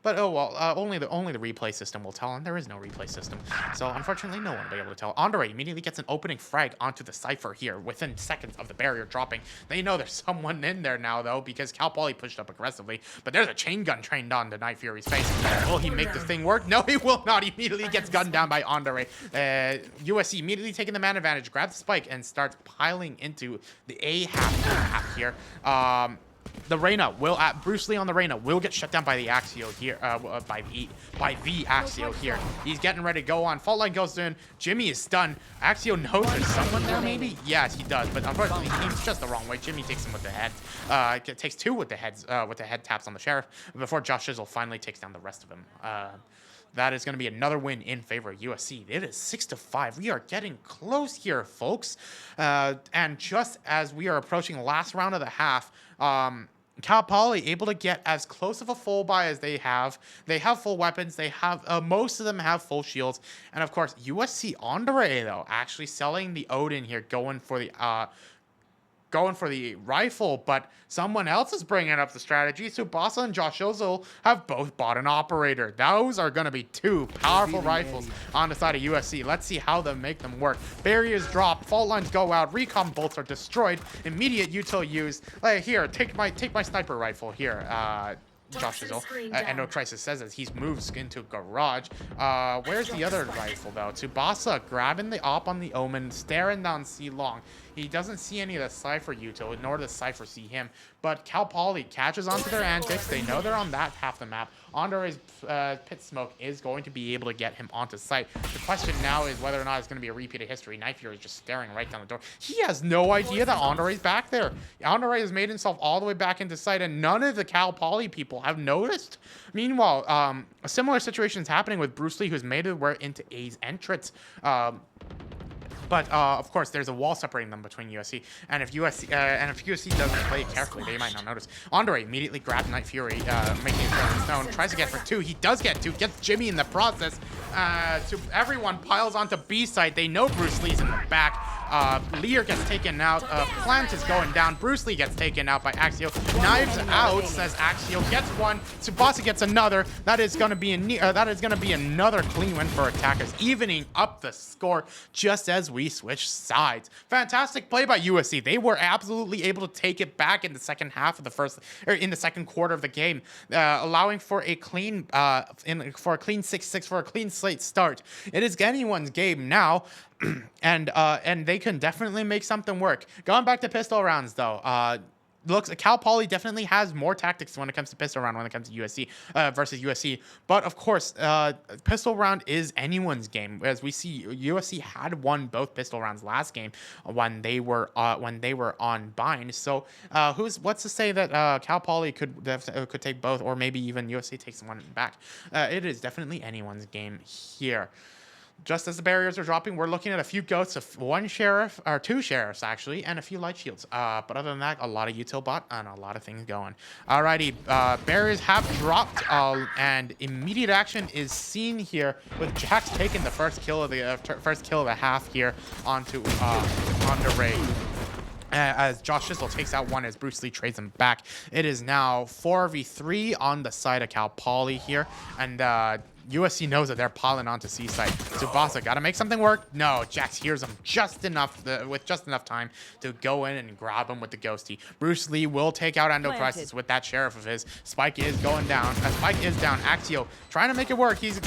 But oh well, only the replay system will tell, and there is no replay system. So unfortunately, no one will be able to tell. Andre immediately gets an opening frag onto the Cypher here within seconds of the barrier dropping. They know there's someone in there now though because Cal Poly pushed up aggressively. But there's a chain gun trained on to Night Fury's face. Will he make this thing work? No, he will not. He immediately gets gunned down by Andre. USC immediately taking the man advantage, grabs the spike and starts piling into the A half here. The Reyna will Bruce Lee on the Reyna will get shut down by the Axio here. By the Axio here. He's getting ready to go on. Fault line goes in. Jimmy is stunned. Axio knows there's someone there maybe. Yes, he does. But unfortunately, he aims just the wrong way. Jimmy takes him with the head. Takes two with the heads. With the head taps on the Sheriff before Josh Shizzle finally takes down the rest of him. That is going to be another win in favor of USC. It is 6-5. We are getting close here, folks. And just as we are approaching the last round of the half, Cal Poly able to get as close of a full buy as they have. They have full weapons. They have most of them have full shields. And of course, USC Andre though actually selling the Odin here, going for the rifle, but someone else is bringing up the strategy. Tsubasa and Josh Ozil have both bought an operator. Those are going to be two powerful rifles on the side of USC. Let's see how they make them work. Barriers drop, fault lines go out, recon bolts are destroyed, immediate util used. Here, take my sniper rifle here. Josh Shizzle. Endo Crisis says as he moves into garage. Where's the other rifle though? Tsubasa grabbing the op on the Omen, staring down C Long. He doesn't see any of the Cypher util, nor does Cypher see him. But Cal Poly catches onto their antics. They know they're on that half the map. Andre's pit smoke is going to be able to get him onto site. The question now is whether or not it's going to be a repeat of history. Night Fury is just staring right down the door. He has no idea that Andre's back there. Andre has made himself all the way back into sight, and none of the Cal Poly people have noticed. Meanwhile, a similar situation is happening with Bruce Lee, who's made it into A's entrance. But of course, there's a wall separating them between USC, and if USC doesn't play it carefully, they might not notice. Andre immediately grabs Night Fury, making it from stone. Tries to get for two. He does get two. Gets Jimmy in the process. So everyone piles onto B side. They know Bruce Lee's in the back. Lear gets taken out. Plant is going down. Bruce Lee gets taken out by Axio. Knives out, says Axio. Gets one. Tsubasa gets another. That is going to be another clean win for attackers, evening up the score just as we switch sides. Fantastic play by USC. They were absolutely able to take it back in the second half of in the second quarter of the game, allowing for a clean 6-6 for a clean slate start. It is anyone's game now. And they can definitely make something work. Going back to pistol rounds though, looks Cal Poly definitely has more tactics when it comes to pistol round when it comes to USC versus USC. But of course, pistol round is anyone's game. As we see, USC had won both pistol rounds last game when they were on bind. So what's to say that Cal Poly could take both, or maybe even USC takes one back? It is definitely anyone's game here. Just as the barriers are dropping, we're looking at a few goats of two sheriffs actually, and a few light shields. But other than that, a lot of util bot and a lot of things going. Alrighty, barriers have dropped, and immediate action is seen here with Jax taking the first kill of the half here onto Ray. As Josh Shizzle takes out one as Bruce Lee trades him back. It is now 4v3 on the side of Cal Poly here, and USC knows that they're piling onto C-side. Tsubasa got to make something work. No, Jax hears him with just enough time to go in and grab him with the ghosty. Bruce Lee will take out Endo Crisis with that sheriff of his. Spike is going down. Spike is down. Axio trying to make it work. He's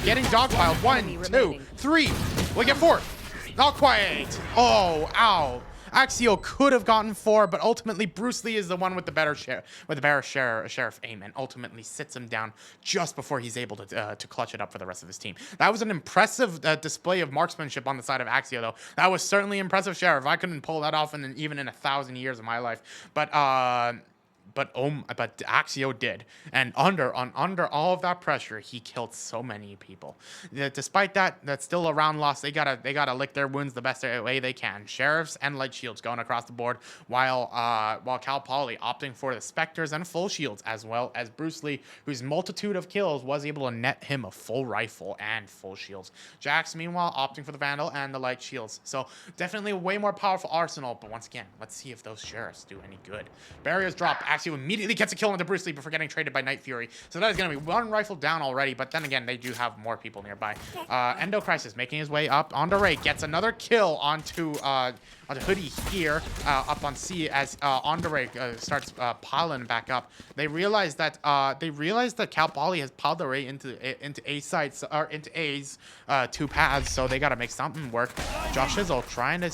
getting dogpiled. 1, 2, 3. We'll get 4. Not quite. Oh, ow. Axio could have gotten 4, but ultimately Bruce Lee is the one with the better sheriff aim, and ultimately sits him down just before he's able to clutch it up for the rest of his team. That was an impressive display of marksmanship on the side of Axio, though. That was certainly impressive, Sheriff. I couldn't pull that off even in 1,000 years of my life. But Axio did, and under all of that pressure, he killed so many people. Despite that, that's still a round loss. They gotta lick their wounds the best way they can. Sheriffs and light shields going across the board, while Cal Poly opting for the specters and full shields, as well as Bruce Lee, whose multitude of kills was able to net him a full rifle and full shields. Jax, meanwhile, opting for the vandal and the light shields. So definitely a way more powerful arsenal. But once again, let's see if those sheriffs do any good. Barriers drop. Axio immediately gets a kill into Bruce Lee before getting traded by Night Fury. So that is going to be one rifle down already, but then again, they do have more people nearby. Endo Crisis making his way up. Andre gets another kill onto Hoodie here, up on C, as Andre starts piling back up. They realize that Cal Poly has piled their way into A sides, or into A's 2 paths, so they got to make something work. Josh Shizzle trying to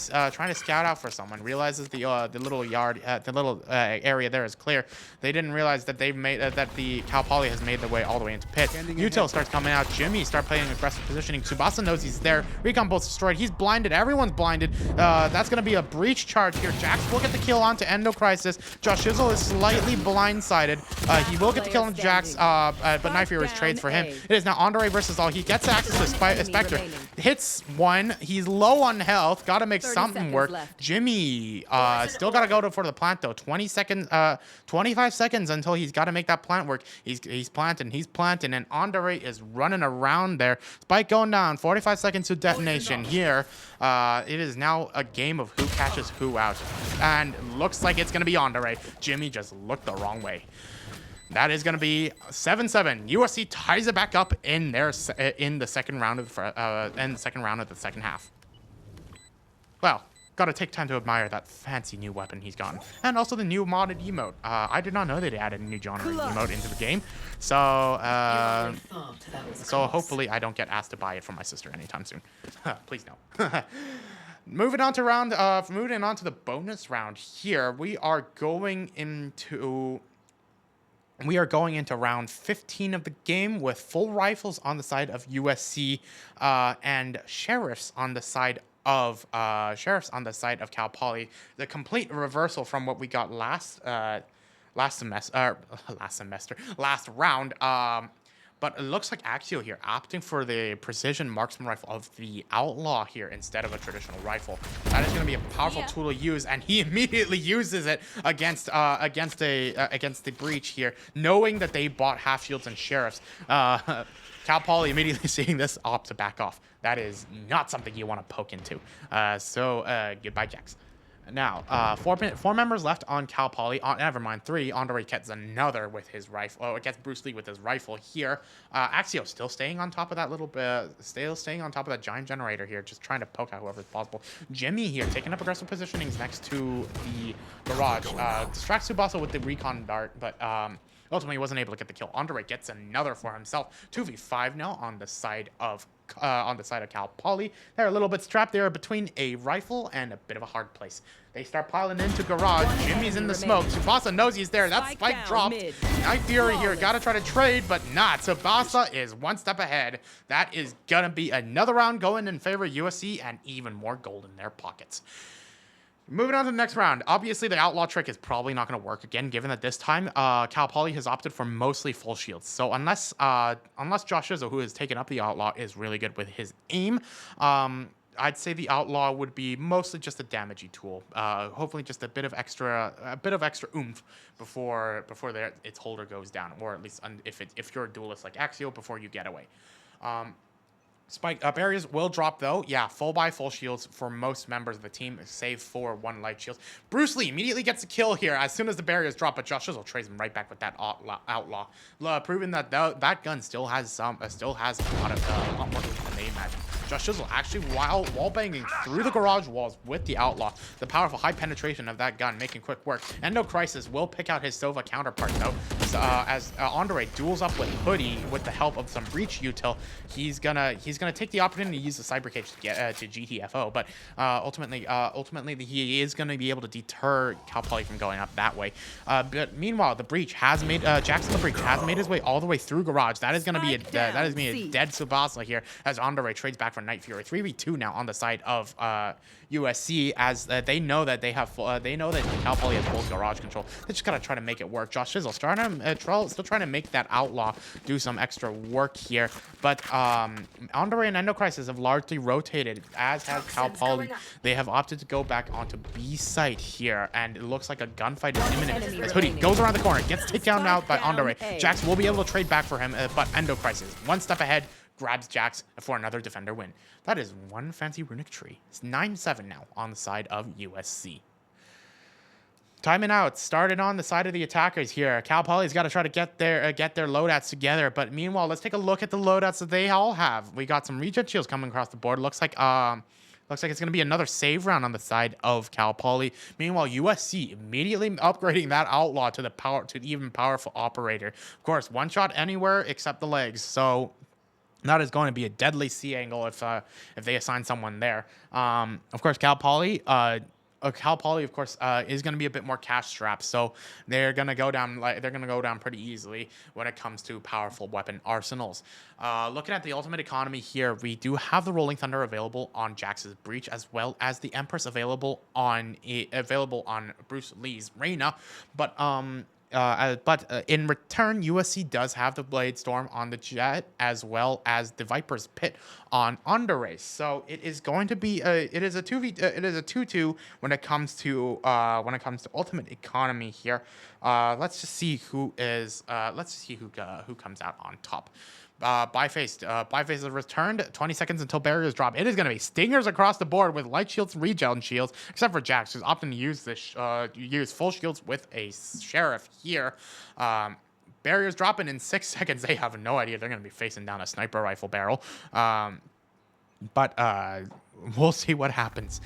scout out for someone, realizes the little yard, the little area there is clear. They didn't realize that that the Cal Poly has made their way all the way into pit. Util starts coming out. Jimmy start playing aggressive positioning. Tsubasa knows he's there. Recon bolt's destroyed. He's blinded. Everyone's blinded. That's gonna be a breach charge here. Jax will get the kill onto Endo Crisis. Josh Shizzle is slightly blindsided. He will get the kill on Jax, but Night Fury trades for him. It is now Andre versus all. He gets access to Spectre. Hits one. He's low on health. Gotta make something work. Jimmy still gotta go for the plant though. 25 seconds until he's got to make that plant work. He's planting, and Andre is running around there. Spike going down. 45 seconds to detonation here. It is now a game of who catches who out, and looks like it's gonna be Andre. Jimmy just looked the wrong way. That is going to be 7-7. USC ties it back up in the second round of the second half. Well, gotta take time to admire that fancy new weapon he's gotten, and also the new modded emote. I did not know they'd added a new genre emote into the game, so hopefully I don't get asked to buy it from my sister anytime soon. Please no. Moving on to the bonus round here, we are going into round 15 of the game with full rifles on the side of USC and sheriffs on the side of Cal Poly. The complete reversal from what we got last round. But it looks like Axio here opting for the precision marksman rifle of the Outlaw here instead of a traditional rifle. That is going to be a powerful tool to use, and he immediately uses it against the breach here, knowing that they bought half shields and sheriffs. Cal Poly immediately seeing this opts to back off. That is not something you want to poke into. Goodbye, Jax. Now, 4 members left on Cal Poly. Never mind, 3. Andre gets another with his rifle. Oh, it gets Bruce Lee with his rifle here. Axio still staying on top of that staying on top of that giant generator here, just trying to poke out whoever is possible. Jimmy here taking up aggressive positionings next to the garage. Distracts Tsubasa with the recon dart, but ultimately wasn't able to get the kill. Andre gets another for himself. 2v5 now on the side of Cal Poly. They're a little bit strapped there between a rifle and a bit of a hard place. They start piling into garage. Jimmy's in the smoke. Tsubasa knows he's there. That spike dropped. Night Fury here gotta try to trade, but not. Tsubasa is one step ahead. That is gonna be another round going in favor of USC and even more gold in their pockets. Moving on to the next round. Obviously, the Outlaw trick is probably not going to work again, given that this time Cal Poly has opted for mostly full shields. So unless Josh Shizzle, who has taken up the Outlaw, is really good with his aim, I'd say the Outlaw would be mostly just a damagey tool. Hopefully, just a bit of extra oomph before its holder goes down, or at least if you're a duelist like Axio, before you get away. Spike barriers will drop though. Yeah, full shields for most members of the team, save for 1 light shield. Bruce Lee immediately gets a kill here as soon as the barriers drop, but Josh Shizzle trades him right back with that Outlaw, proving that that gun still has a lot more than they imagine. Josh Shizzle actually wall banging through the garage walls with the Outlaw. The powerful high penetration of that gun making quick work. Endo Crisis will pick out his Sova counterpart though, as Andre duels up with Hoodie with the help of some breach util. He's gonna take the opportunity to use the cyber cage to get to GTFO, but ultimately he is gonna be able to deter Cal Poly from going up that way. But meanwhile, the breach has made Jackson the breach has made his way all the way through garage. That is gonna be a dead Tsubasa here as Andre trades back for Night Fury. 3v2 now on the side of USC as they know that they have they know that Cal Poly has full garage control. They just gotta try to make it work. Josh Shizzle still trying to make that Outlaw do some extra work here, but Andre and Endo Crisis have largely rotated, as has Cal Poly. They have opted to go back onto B site here, and it looks like a gunfight is imminent as Hoodie goes around the corner, gets taken down out by Andre. Jax will be able to trade back for him, but Endo Crisis one step ahead, grabs Jax for another defender win. That is one fancy runic tree. It's 9-7 now on the side of USC. Timing out started on the side of the attackers here. Cal Poly's got to try to get their loadouts together. But meanwhile, let's take a look at the loadouts that they all have. We got some regen shields coming across the board. Looks like it's going to be another save round on the side of Cal Poly. Meanwhile, USC immediately upgrading that Outlaw to the even powerful operator. Of course, one shot anywhere except the legs. So that is going to be a deadly C angle if they assign someone there. Of course, Cal Poly, of course, is going to be a bit more cash strapped, so they're going to go down pretty easily when it comes to powerful weapon arsenals. Looking at the ultimate economy here, we do have the Rolling Thunder available on Jax's Breach, as well as the Empress available on Bruce Lee's Reyna, but in return, USC does have the Blade Storm on the Jet, as well as the Viper's Pit on Underrace. So it is going to be it is a 2-2 when it comes to ultimate economy here. Let's just see who comes out on top. Byface has returned. 20 seconds until barriers drop. It is going to be stingers across the board with light shields and regen shields, except for Jax, who's opting to use full shields with a sheriff here. Barriers dropping in 6 seconds. They have no idea they're going to be facing down a sniper rifle barrel. But we'll see what happens.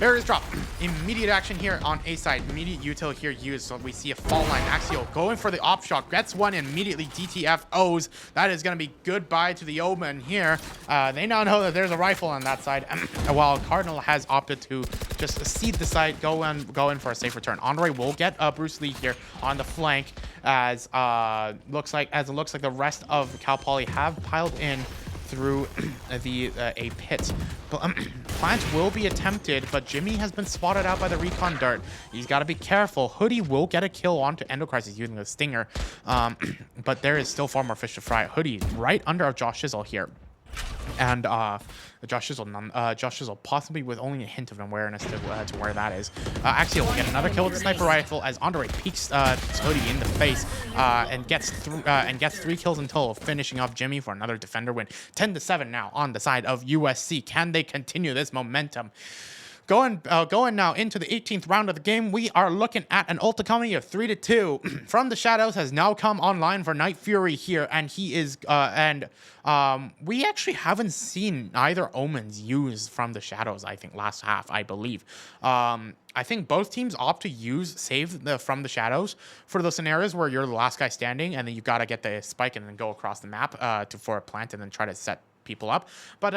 Barriers drop. Immediate action here on A side. Immediate util here used. So we see a fall line. Axial going for the op shot. Gets one and immediately DTFOs. That is going to be goodbye to the Omen here. They now know that there's a rifle on that side. While Cardinal has opted to just cede the side, go in for a safe return. Andre will get Bruce Lee here on the flank as it looks like the rest of Cal Poly have piled in through a pit. Plant will be attempted, but Jimmy has been spotted out by the recon dart. He's got to be careful. Hoodie will get a kill onto Endo Crisis using the stinger, but there is still far more fish to fry. Hoodie right under Josh Shizzle here. And Josh Shizzle possibly with only a hint of awareness to where that is. Axial will get another kill with the sniper rifle as Andre peeks Hoodie in the face and gets 3 kills in total, finishing off Jimmy for another defender win. 10-7 now on the side of USC. Can they continue this momentum? Going now into the 18th round of the game, we are looking at an ult economy of 3-2. From the Shadows has now come online for Night Fury here, and he is we actually haven't seen either Omens use From the Shadows. I think last half, I believe. I think both teams opt to save From the Shadows for those scenarios where you're the last guy standing, and then you gotta get the spike and then go across the map for a plant and then try to set people up. But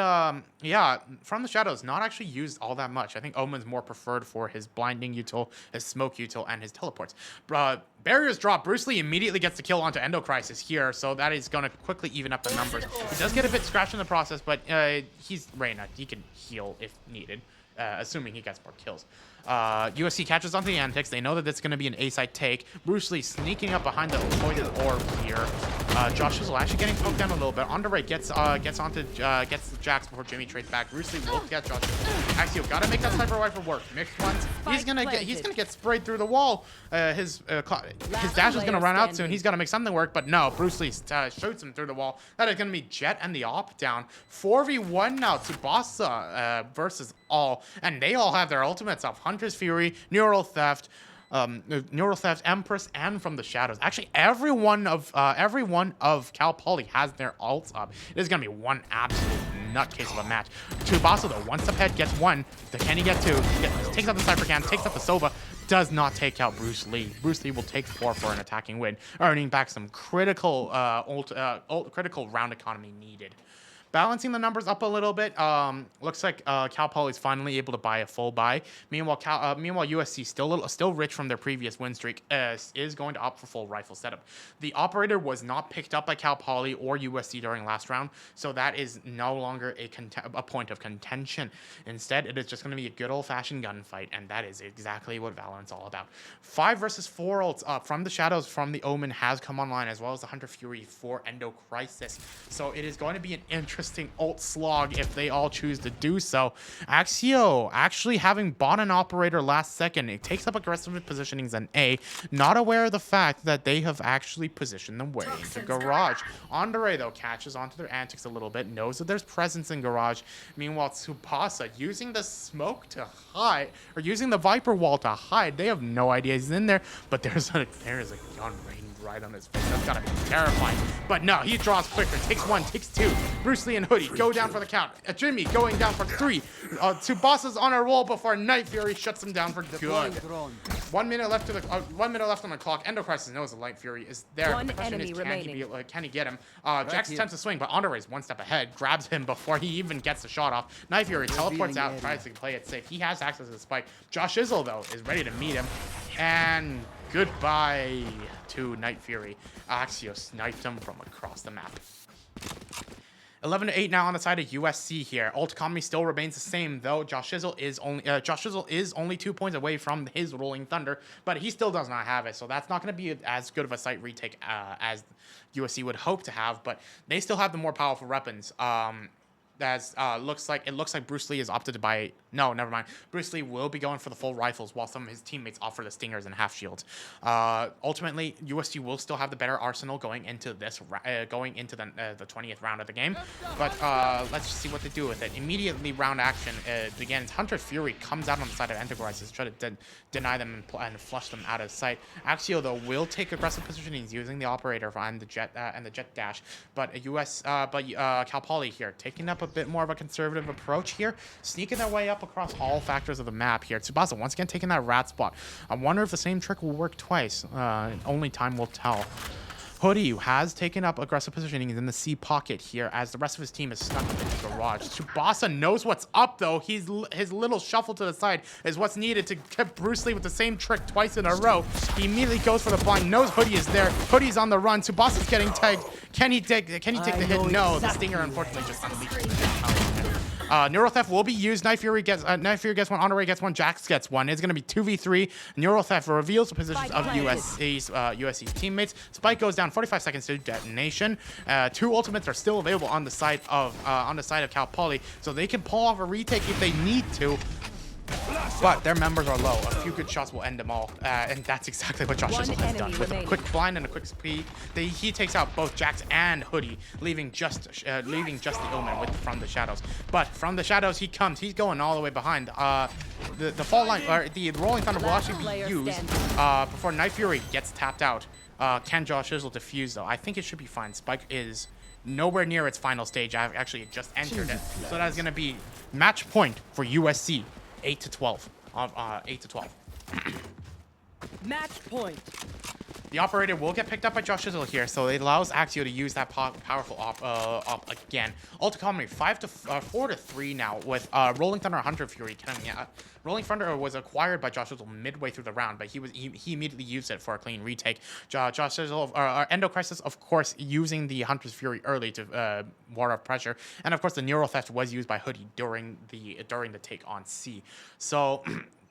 yeah, From the Shadows not actually used all that much. I think Omen's more preferred for his blinding util, his smoke util, and his teleports. Barriers drop. Bruce Lee immediately gets the kill onto Endo Crisis here, so that is going to quickly even up the numbers. He does get a bit scratched in the process, but he's Reyna. He can heal if needed, assuming he gets more kills. USC catches onto the antics. They know that it's going to be an A-side take. Bruce Lee sneaking up behind the poison orb here. Josh Shizzle actually getting poked down a little bit. Andre gets Jax before Jimmy trades back. Bruce Lee will get Josh Shizzle. Axial gotta make that sniper rifle work. Mixed ones. He's gonna get sprayed through the wall. His dash is gonna run out soon. He's gotta make something work, but no. Bruce Lee shoots him through the wall. That is gonna be Jet and the op down. 4v1 now. Tsubasa versus all, and they all have their ultimates up. Hunter's Fury, Neural Theft, Empress, and From the Shadows. Actually, every one of Cal Poly has their ults up. It is gonna be one absolute nutcase of a match. Tsubasa, though, one step ahead, gets one. Can he get two? Takes out the Cypher Can, takes out the Sova. Does not take out Bruce Lee. Bruce Lee will take 4 for an attacking win, earning back some critical critical round economy needed. Balancing the numbers up a little bit, looks like Cal Poly is finally able to buy a full buy. Meanwhile, USC still rich from their previous win streak is going to opt for full rifle setup. The operator was not picked up by Cal Poly or USC during last round, so that is no longer a point of contention. Instead, it is just going to be a good old-fashioned gunfight, and that is exactly what Valorant's all about. 5 versus 4 ults from the Shadows from the Omen has come online, as well as the Hunter Fury for Endo Crisis. So it is going to be an interesting ult slog if they all choose to do so. Axio actually having bought an operator last second. It takes up aggressive positionings in A, not aware of the fact that they have actually positioned them way into Garage. Andre, though, catches onto their antics a little bit, knows that there's presence in Garage. Meanwhile, Tsubasa using the smoke to hide, or using the Viper wall to hide. They have no idea he's in there, but there is a gun range right on his face. That's gotta be terrifying. But no, he draws quicker. Takes 1, takes 2. Bruce Lee and Hoodie go down for the count. Jimmy going down for 3. Tsubasa's on a roll before Night Fury shuts him down for good. 1 minute left to the 1 minute left on the clock. Endo Crisis knows the Light Fury is there. But the question is, can he get him? Jax attempts to swing, but Andre's one step ahead, grabs him before he even gets the shot off. Night Fury teleports out, tries to play it safe. He has access to the spike. Josh Izzle, though, is ready to meet him. And goodbye to Night Fury. Axio sniped him from across the map. 11-8 now on the side of USC here. Ult economy still remains the same, though. Josh Izzle is only 2 points away from his Rolling Thunder, but he still does not have it, so that's not going to be as good of a site retake as USC would hope to have, but they still have the more powerful weapons. Looks like Bruce Lee is opted to buy. No, never mind. Bruce Lee will be going for the full rifles, while some of his teammates offer the stingers and half shields. Ultimately, USC will still have the better arsenal going into the 20th round of the game. But let's just see what they do with it. Immediately, round action begins. Hunter Fury comes out on the side of Enterprise to try to deny them and flush them out of sight. Axio, though, will take aggressive positionings using the operator and the jet dash. But Cal Poly here taking up a bit more of a conservative approach here, sneaking their way up across all factors of the map here. Tsubasa once again taking that rat spot. I wonder if the same trick will work twice. Only time will tell. Hoodie has taken up aggressive positioning in the C pocket here as the rest of his team is stuck in the garage. Tsubasa knows what's up, though. His little shuffle to the side is what's needed to get Bruce Lee with the same trick twice in a row. He immediately goes for the blind, knows Hoodie is there. Hoodie's on the run. Tsubasa's getting tagged. Can he take the hit? No, the stinger unfortunately just unleashed. Neural Theft will be used. Night Fury gets one. Honore gets one. Jax gets one. It's going to be 2v3. Neural Theft reveals the positions of USC's teammates. Spike goes down 45 seconds to detonation. 2 ultimates are still available on the side of Cal Poly, so they can pull off a retake if they need to. But their members are low. A few good shots will end them all. And that's exactly what Josh Izzle has done. With a quick blind and a quick speed, he takes out both Jax and Hoodie, leaving just the Omen from the Shadows. But from the Shadows, he comes. He's going all the way behind. The fault line, or the Rolling Thunder will actually be used before Night Fury gets tapped out. Can Josh Izzle defuse, though? I think it should be fine. Spike is nowhere near its final stage. I've actually just entered it. So that's going to be match point for USC. 8-12. 8-12. Match point. The operator will get picked up by Josh Izzle here, so it allows Axio to use that powerful op again. Ult economy 4-3 now with Rolling Thunder Hunter Fury coming out. Rolling Thunder was acquired by Josh Izzle midway through the round, but he immediately used it for a clean retake. Josh Izzle, Endo Crisis, of course, using the Hunter's Fury early to ward off pressure, and of course the Neural Theft was used by Hoodie during the take on C. So.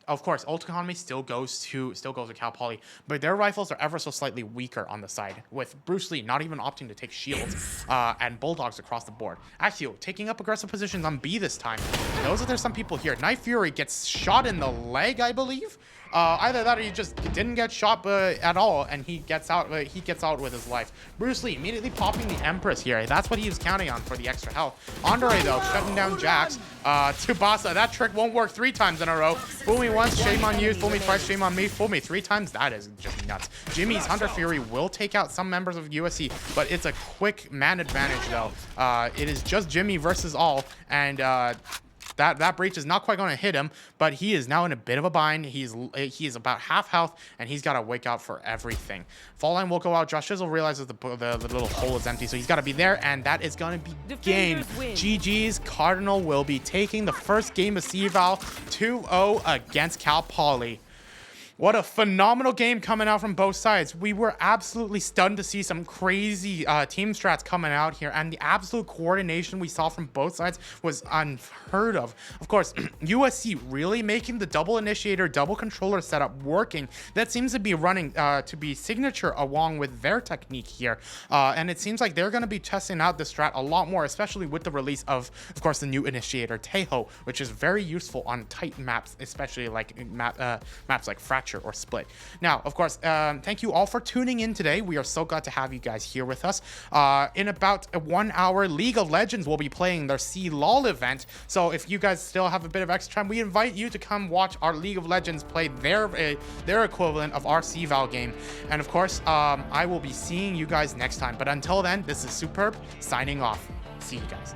Of course, ult economy still goes to Cal Poly, but their rifles are ever so slightly weaker on the side, with Bruce Lee not even opting to take shields and bulldogs across the board. Axio taking up aggressive positions on B this time. Knows that there's some people here. Night Fury gets shot in the leg, I believe. Either that or he just didn't get shot at all, and he gets out with his life. Bruce Lee immediately popping the Empress here. That's what he was counting on for the extra health. Andre, though, shutting down Jax. Tsubasa, that trick won't work 3 times in a row. Fool me once, shame on you. Fool me twice, shame on me. Fool me 3 times, that is just nuts. Jimmy's Hunter Fury will take out some members of USC, but it's a quick man advantage, though. It is just Jimmy versus all, and that breach is not quite going to hit him, but he is now in a bit of a bind. He is about half health, and he's got to wake out for everything. Fall line will go out. Josh Shizzle realizes the little hole is empty, so he's got to be there, and that is going to be game. GG's. Cardinal will be taking the first game of CVAL 2-0 against Cal Poly. What a phenomenal game coming out from both sides. We were absolutely stunned to see some crazy team strats coming out here, and the absolute coordination we saw from both sides was unheard of. Of course, USC really making the double initiator, double controller setup working. That seems to be running to be signature along with their technique here. And it seems like they're going to be testing out the strat a lot more, especially with the release of course, the new initiator, Teho, which is very useful on tight maps, especially like maps like Fracture or Split. Now, of course, thank you all for tuning in today. We are so glad to have you guys here with us. In about 1 hour, League of Legends will be playing their CLOL event. So if you guys still have a bit of extra time, we invite you to come watch our League of Legends play their equivalent of our CVAL game. And of course, I will be seeing you guys next time. But until then, this is Superb signing off. See you guys.